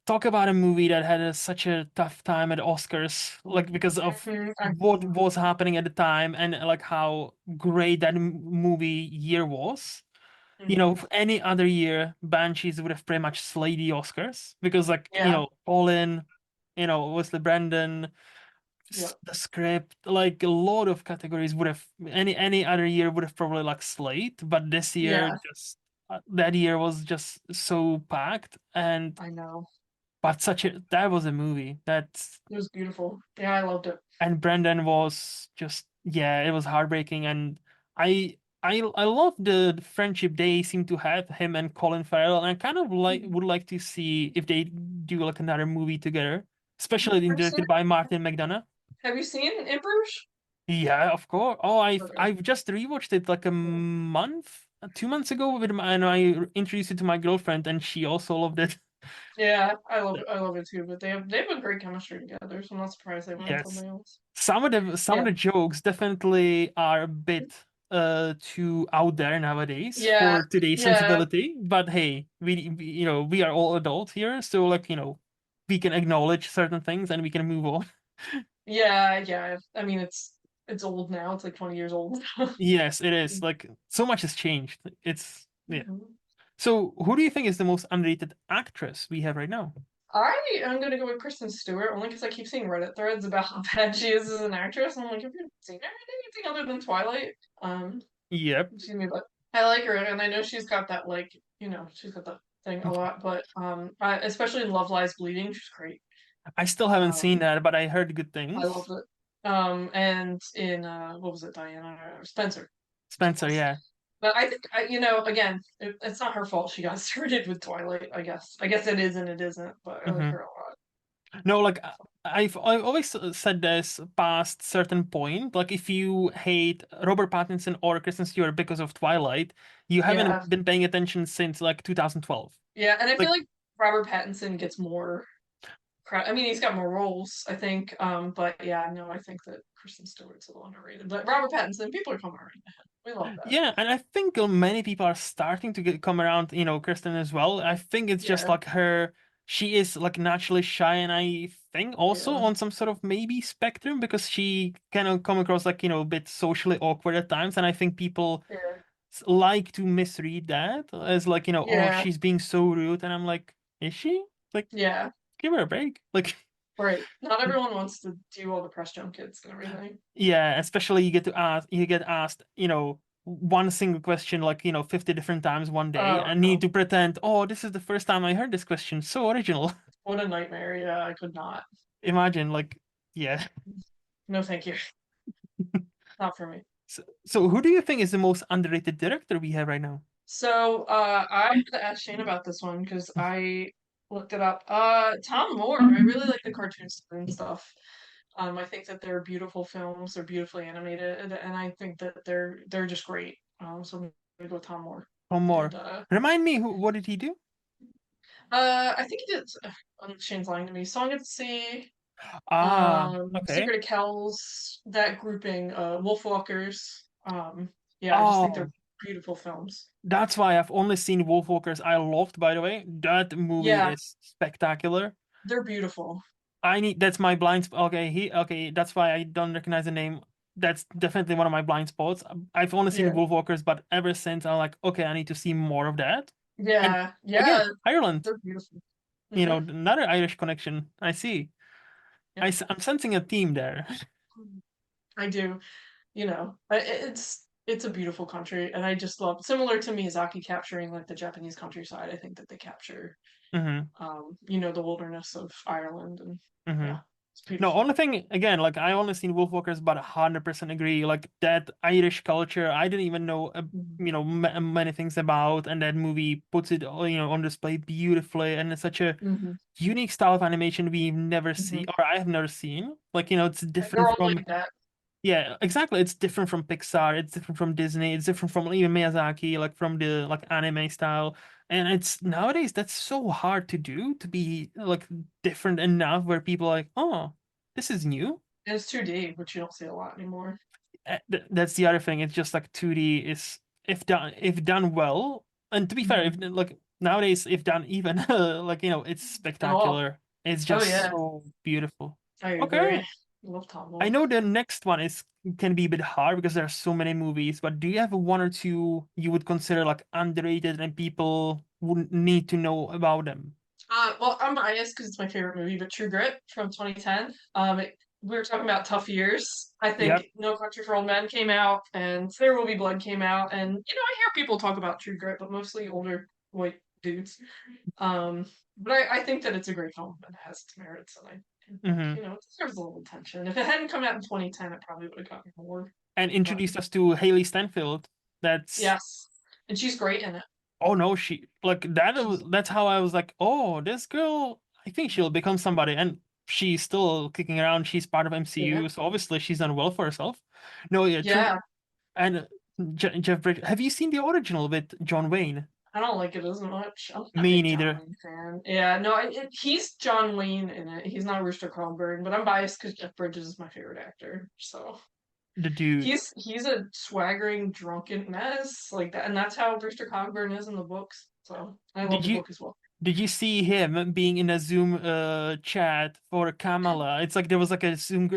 talk about a movie that had such a tough time at Oscars, like, because of Mhm, what was happening at the time, and like how great that movie year was. mhm. Any other year, Banshees would have pretty much slayed the Oscars because, like, Yeah, All In, Wesley Brandon, yeah, the script, like a lot of categories would have any other year would have probably like slayed, but this year yeah. just that year was just so packed, and I know. but such a that was a movie It was beautiful. Yeah, I loved it. and Brandon was just, yeah, it was heartbreaking, and I I love the friendship they seem to have, him and Colin Farrell, and I kind of would like to see if they do like another movie together, especially Have you seen directed by Martin McDonagh. Have you seen In Bruges? Yeah, of course. Oh, Okay. I've just rewatched it like a month, 2 months ago with my, and I introduced it to my girlfriend, and she also loved it. Yeah, I love it too. But they have a great chemistry together, so I'm not surprised they went with Yes. somebody else. Some of the Yeah, jokes definitely are a bit too out there nowadays yeah, for today's yeah, sensibility. But hey, we are all adults here, so like we can acknowledge certain things and we can move on. yeah. I mean, it's old now. It's like 20 years old. Yes, it is. Like so much has changed. It's yeah. Mhm. So who do you think is the most underrated actress we have right now? I am gonna go with Kristen Stewart only because I keep seeing Reddit threads about how bad she is as an actress. And I'm like, have you seen anything other than Twilight? Yep. Excuse me, but I like her, and I know she's got that she's got that thing a lot. But especially in Love Lies Bleeding, she's great. I still haven't seen Um, that, but I heard good I things. loved it. And in what was it, Diana Spencer? Spencer, Yes. yeah. But I think again, it's not her fault she got started with Twilight. I guess it is and it isn't, but I like Hmm. her a lot. No, like I've always said this past certain point. Like if you hate Robert Pattinson or Kristen Stewart because of Twilight, you Yeah, haven't been paying attention since like 2012. yeah, and I feel Like like Robert Pattinson gets more credit. I mean, he's got more roles, I think. But yeah, no, I think that Kristen Stewart's a little underrated. But Robert Pattinson, people are coming around to him. We love that. yeah, and I think many people are starting to come around, Kristen as well. I think it's just Yeah, like she is like naturally shy, and I think also yeah, on some sort of maybe spectrum because she kind of come across like, a bit socially awkward at times, and I think people yeah, like to misread that as like, oh, yeah, she's being so rude, and I'm like, is she? Like, yeah. give her a break. Like, Right. Not everyone wants to do all the press junkets and everything. yeah, especially you get asked, one single question like, 50 different times one day Oh and need no, to pretend, oh, this is the first time I heard this question. So original. what a nightmare. Yeah, I could not. Imagine, like, yeah. No, thank you. Not for me. So who do you think is the most underrated director we have right now? So, I had to ask Shane about this one because I looked it up. Tom Moore. I really like the cartoons and stuff. I think that they're beautiful films. They're beautifully animated, and I think that they're just great. So I'm gonna go with Tom Moore. One And more. Remind me, what did he do? I think he did. Shane's lying to me. Song of the Sea. Ah, okay. Secret of Kells, that grouping, Wolfwalkers. Yeah, I just think they're Oh, beautiful films. that's why I've only seen Wolfwalkers. I loved, by the way. That movie Yeah, is spectacular. they're beautiful. That's my blind spot. Okay, that's why I don't recognize the name. That's definitely one of my blind spots. I've only seen Yeah, Wolfwalkers, but ever since I'm like, okay, I need to see more of that. And yeah, again, yeah, Ireland, they're beautiful. Hmm. another Irish connection. I see. Yeah, I'm sensing a theme there. I do. It's a beautiful country, and I just love similar to Miyazaki capturing like the Japanese countryside. I think that they capture, Hmm. the wilderness of Ireland, and Hmm. yeah, it's No, beautiful. only thing again, like I only seen Wolfwalkers, but 100% agree. Like that Irish culture, I didn't even know, Mhm. many things about, and that movie puts it, on display beautifully, and it's such a Hmm. unique style of animation we've never seen, Hmm. or I have never seen. Like, it's They're different all from, like that. yeah, exactly. It's different from Pixar. It's different from Disney. It's different from even Miyazaki, like from the like anime style. And it's nowadays that's so hard to do to be like different enough where people are like, oh, this is new. And it's 2D, which you don't see a lot anymore. That's the other thing. It's just like 2D is if done well, and to be fair, if Mhm. like nowadays if done even like it's Oh, spectacular. It's oh just yeah, so beautiful. I Okay. agree. I love Tom I Moore. know the next one is can be a bit hard because there are so many movies, but do you have one or two you would consider like underrated and people wouldn't need to know about them? Well, I'm biased because it's my favorite movie, but True Grit from 2010. We were talking about tough years. I think Yep. No Country for Old Men came out, and There Will Be Blood came out, and I hear people talk about True Grit, but mostly older white dudes. Um, but I think that it's a great film and it has its merits, and I think Hmm. it deserves a little attention. If it hadn't come out in 2010, it probably would have gotten more. And But introduced us to Haley Stanfield. That's Yes, and she's great in it. oh no, she like She's that's how I was like, oh, this girl, I think she'll become somebody. And she's still kicking around. She's part of yeah, MCU, so obviously she's done well for herself. No, yeah, true. yeah. And Jeff Bridges, have you seen the original with John Wayne? I don't like it as much. I'm not a Me big John neither. Wayne fan. Yeah, no, he's John Wayne in it. He's not Rooster Cogburn, but I'm biased because Jeff Bridges is my favorite actor. So The dude. he's a swaggering drunken mess like that, and that's how Rooster Cogburn is in the books. So I love Did the you book as well. did you see him being in a Zoom chat for Kamala? It's like there was like a Zoom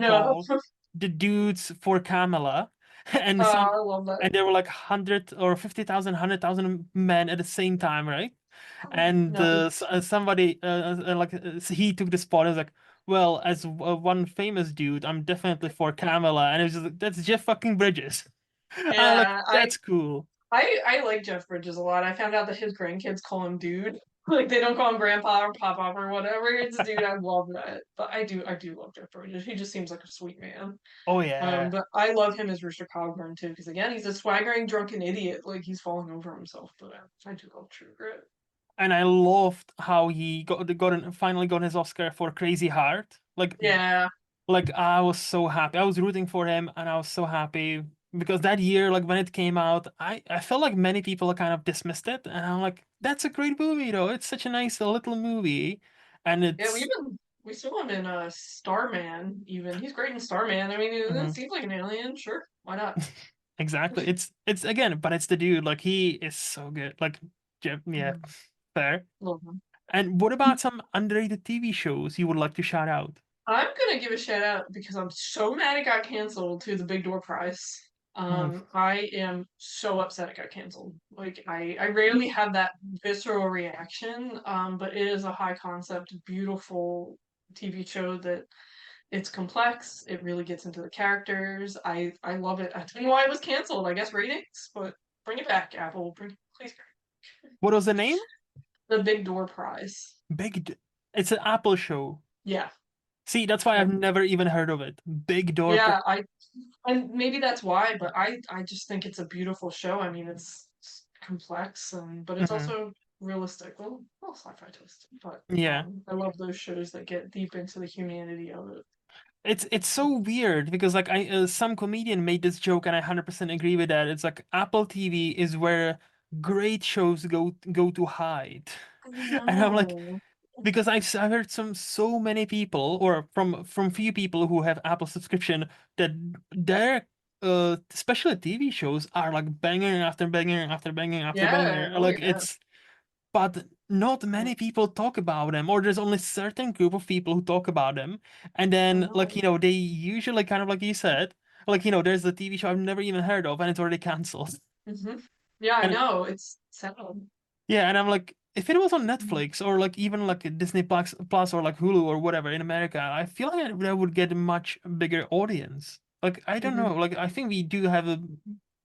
No, call, the dudes for Kamala, and some I love that. and there were like 100 or 50,000, 100,000 men at the same time, right? And No, somebody he took the spot and was like, well, as one famous dude, I'm definitely for Kamala, and it was just like, that's Jeff fucking Bridges. I'm like, yeah, that's cool. I like Jeff Bridges a lot. I found out that his grandkids call him dude. Like they don't call him grandpa or papa or whatever. It's dude. I love that. But I do love Jeff Bridges. He just seems like a sweet man. Oh yeah. But I love him as Rooster Cogburn too, because again, he's a swaggering drunken idiot. Like he's falling over himself. But I do love True Grit. And I loved how he finally got his Oscar for Crazy Heart. Yeah, Like I was so happy. I was rooting for him, and I was so happy because that year, like when it came out, I felt like many people kind of dismissed it, and I'm like, that's a great movie, though. It's such a nice little movie, and yeah. it's We saw him in Starman. Even he's great in Starman. I mean, it mhm, seems like an alien. Sure, why not? exactly. It's again, but it's the dude. Like he is so good. Like yeah, Mhm. fair. Love him. And what about some underrated TV shows you would like to shout out? I'm gonna give a shout out because I'm so mad it got canceled to the Big Door Prize. Mm, I am so upset it got canceled. Like I rarely have that visceral reaction. But it is a high concept, beautiful TV show that it's complex. It really gets into the characters. I love it. I don't know why it was canceled. I guess ratings, but bring it back, Apple. Please. what was the name? The Big Door Prize. It's an Apple show. Yeah. See, that's why I've never even heard of it. Big Door. Yeah, and maybe that's why, but I just think it's a beautiful show. I mean, it's complex and but it's Mhm. also realistic. Well, sci-fi twist, but Yeah. I love those shows that get deep into the humanity of it. It's so weird because like I some comedian made this joke and I 100% agree with that. It's like Apple TV is where great shows go to hide. I And I'm like know. because I've heard so many people or from few people who have Apple subscription that their especially TV shows are like banger after banger after banger after Yeah. banger. Oh Like yeah. it's but not many people talk about them, or there's only certain group of people who talk about them. And I then, like, know. they usually kind of like you said, like, there's the TV show I've never even heard of and it's already canceled. Yeah, I And know. It's sad. yeah, and I'm like, if it was on Netflix or like even like a Disney Plus or like Hulu or whatever in America, I feel like that would get a much bigger audience. Like, I don't Mhm. know. Like, I think we do have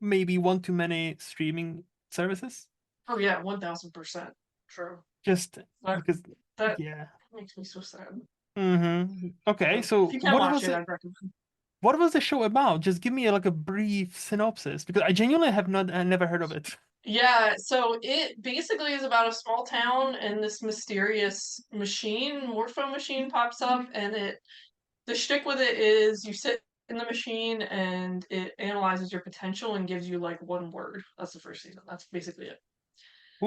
maybe one too many streaming services. Oh yeah, 1000% true. Just That because, that yeah. makes me so sad. Okay, But if so you can watch it, I'd recommend. what was the show about? Just give me like a brief synopsis because I genuinely have not never heard of it. Yeah, so it basically is about a small town and this mysterious machine, morpho machine pops up and the shtick with it is you sit in the machine and it analyzes your potential and gives you like one word. That's the first season. That's basically it.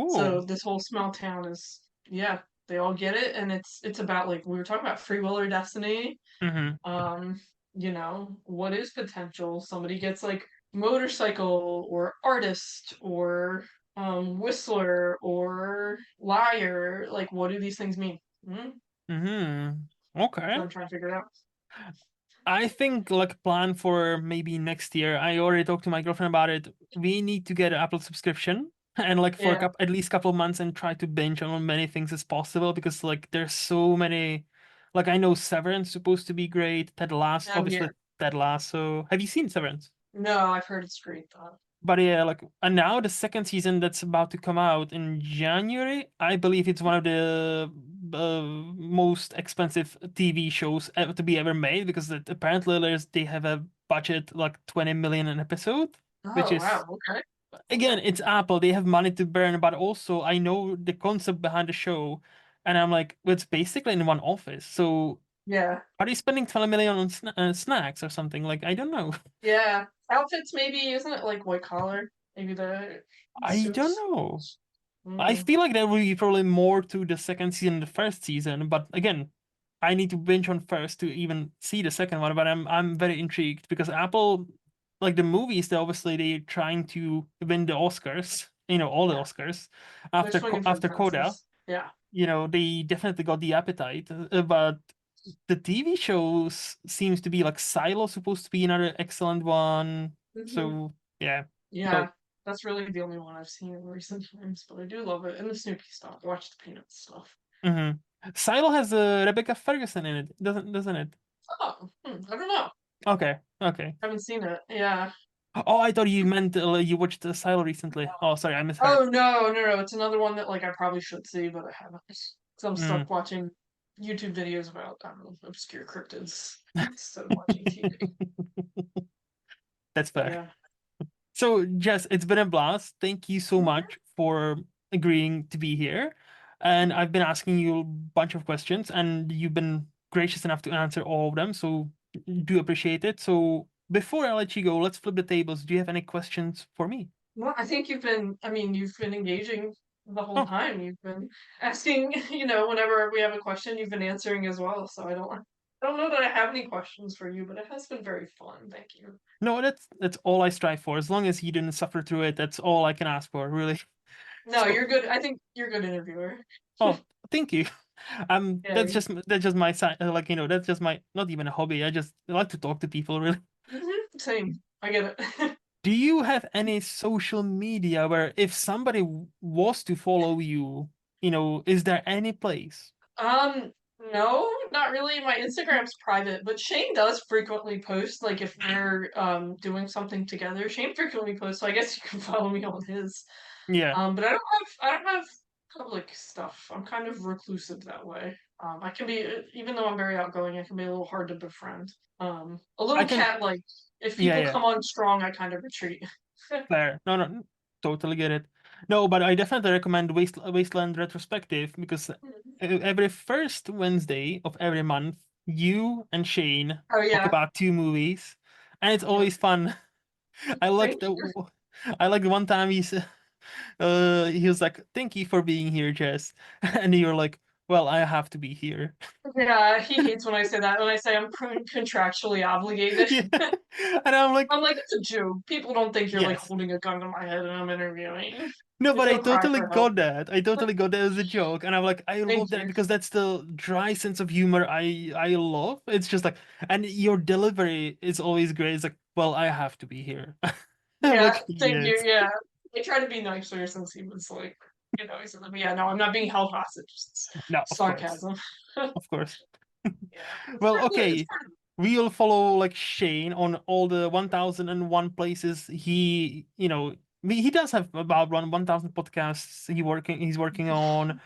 So Ooh. this whole small town is yeah, they all get it and it's about like we were talking about free will or destiny. Mm-hmm. um what is potential? Somebody gets like motorcycle or artist or whistler or liar. Like what do these things mean? Mm-hmm. So Okay. I'm trying to figure it out. I think like plan for maybe next year. I already talked to my girlfriend about it. We need to get an Apple subscription and like for Yeah, at least couple of months and try to binge on many things as possible because like there's so many. Like I know Severance supposed to be great. Ted Lasso, oh yeah. obviously Ted Lasso. Have you seen Severance? No, I've heard it's great though. But yeah, like, and now the second season that's about to come out in January, I believe it's one of the most expensive TV shows ever to be ever made because apparently they have a budget like 20 million an episode. which Oh is wow, okay. again, Okay. it's Apple. They have money to burn, but also I know the concept behind the show, and I'm like, well, it's basically in one office. So Yeah. are they spending 20 million on snacks or something? Like, I don't know. Yeah. Outfits maybe, isn't it like white collar? Maybe the I don't suits. know. I Mm, feel like there will be probably more to the second season than the first season, but again, I need to binge on first to even see the second one. But I'm very intrigued because Apple, like the movies, they're trying to win the Oscars, all the yeah. Oscars They're swinging for the after Coda. fences. Yeah. They definitely got the appetite, but the TV shows seems to be like Silo supposed to be another excellent one. Hmm. So yeah, Yeah. no. That's really the only one I've seen in recent times, but I do love it. And the Snoopy stuff. I watch the Peanuts stuff. Hmm. Silo has Rebecca Ferguson in it, doesn't it? Oh, I don't know. Okay, okay. I haven't seen it. Yeah. Oh, I thought you meant you watched Silo recently. Oh, sorry, I misheard. Oh no. It's another one that like I probably should see, but I haven't. Because I'm Mm. stuck watching YouTube videos about I don't know, obscure cryptids instead of watching TV. That's But fair. yeah. So, Jess, it's been a blast. Thank you so Mhm. much for agreeing to be here. And I've been asking you a bunch of questions, and you've been gracious enough to answer all of them. So, do appreciate it. So, before I let you go, let's flip the tables. Do you have any questions for me? Well, I think you've been engaging the whole Oh, time. You've been asking, whenever we have a question, you've been answering as well. So I don't know that I have any questions for you, but it has been very fun. Thank you. no, that's all I strive for. As long as you didn't suffer through it, that's all I can ask for, really. No, So, you're good. I think you're a good interviewer. oh, thank you. Yeah. That's just my side. Like that's just my not even a hobby. I just like to talk to people. Really. Same. I get it. Do you have any social media where if somebody was to follow you, is there any place? Um, no, not really. My Instagram's private, but Shane does frequently post, like if we're doing something together. Shane frequently posts, so I guess you can follow me on his. Yeah, But I don't have public stuff. I'm kind of reclusive that way. I can be, even though I'm very outgoing, I can be a little hard to befriend. A I little can. cat like. If Yeah, people yeah. come on strong, I kind of retreat. Fair. No, no, totally get it. No, but I definitely recommend Wasteland Retrospective because every first Wednesday of every month, you and Shane Oh talk yeah, about two movies, and it's yeah. always fun. I like Thank the you. I like the one time he was like, "Thank you for being here, Jess," and you're like, "Well, I have to be here." Yeah, he hates when I say that. When I say I'm contractually obligated. Yeah, and I'm like, I'm like, it's a joke. People don't think you're like "Yes." holding a gun to my head and I'm interviewing. No, Like, but I don't cry totally for help. got that. I totally got that as a joke, and I'm like, I love Thank that you. because that's the dry sense of humor I love. It's just like, and your delivery is always great. It's like, well, I have to be here. I'm Yeah, like, thank you. yes, Yeah. I try to be nicer since he was like, he's like, yeah, no, I'm not being held hostage. It's no, of course, sarcasm. of course. Yeah. Well, It's okay. part of We'll follow like Shane on all the 1001 places he does have about 1000 podcasts he's working on, Yep.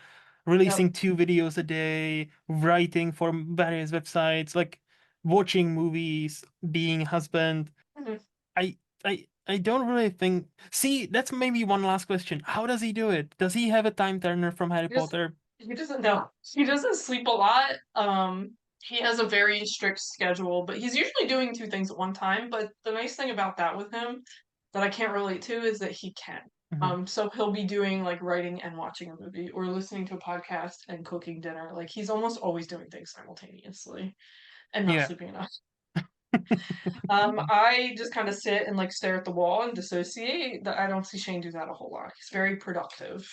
releasing 2 videos a day, writing for various websites, like watching movies, being a husband. Mhm. I don't really think. See, that's maybe one last question. How does he do it? Does he have a time turner from Harry He just Potter? he doesn't know. He doesn't sleep a lot. He has a very strict schedule, but he's usually doing two things at one time. But the nice thing about that with him that I can't relate to is that he can. Mhm. So he'll be doing like writing and watching a movie or listening to a podcast and cooking dinner. Like he's almost always doing things simultaneously and not Yeah. sleeping enough. I just kind of sit and like stare at the wall and dissociate. I don't see Shane do that a whole lot. He's very productive.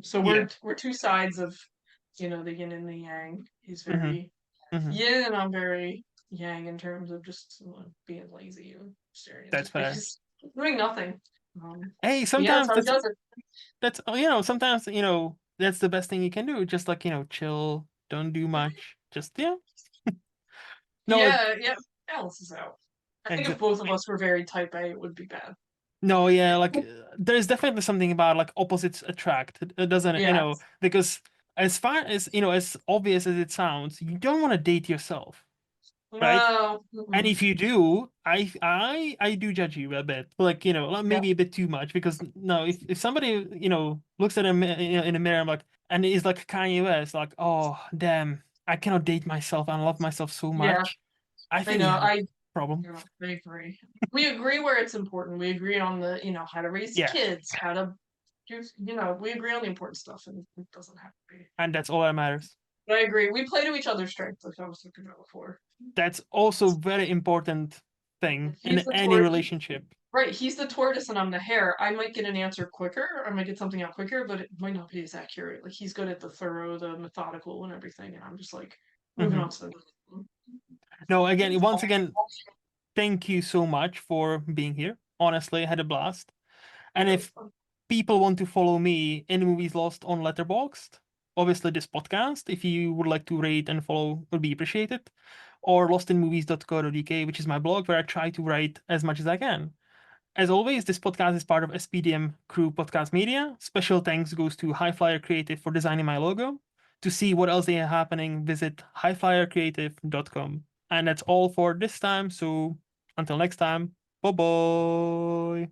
So Yeah. we're two sides of, the yin and the yang. He's Hmm. very Hmm. yin, and I'm very yang in terms of just being lazy and staring into That's fair. space, doing nothing. Hey, But yeah, that's sometimes how he does it. sometimes that's the best thing you can do. Just like chill, don't do much. Just no, Yeah, yeah, balances out. I think if exa- both of us were very type A, it would be bad. no, yeah, like there's definitely something about like opposites attract. It doesn't, Yeah, because as far as as obvious as it sounds, you don't want to date yourself. right? No. And Mm-mm. if you do, I do judge you a bit, like like, Yeah. maybe a bit too much. Because no, if somebody looks at him in a mirror, I'm like, and is like Kanye West, like, oh damn, I cannot date myself. I love myself so Yeah. much. I I think you know. have a problem. Yeah, I agree. We agree where it's important. We agree on the, how to raise Yeah, kids, how to do, we agree on the important stuff, and it doesn't have to be. and that's all that matters. But I agree. We play to each other's strengths, like I was talking about before. That's also very important thing in He's the any tortoise, relationship. right? He's the tortoise, and I'm the hare. I might get an answer quicker. I might get something out quicker, but it might not be as accurate. Like he's good at the thorough, the methodical, and everything, and I'm just like moving Hmm. on to the. No, again, once again, thank you so much for being here. Honestly, I had a blast. And Yeah, it was if fun. people want to follow me in Movies Lost on Letterboxd, obviously this podcast, if you would like to rate and follow, would be appreciated. Or lostinmovies.co.uk, which is my blog where I try to write as much as I can. As always, this podcast is part of SPDM Crew Podcast Media. Special thanks goes to HiFlyer Creative for designing my logo. To see what else they have happening, visit hiflyercreative.com. And that's all for this time. So until next time, bye bye.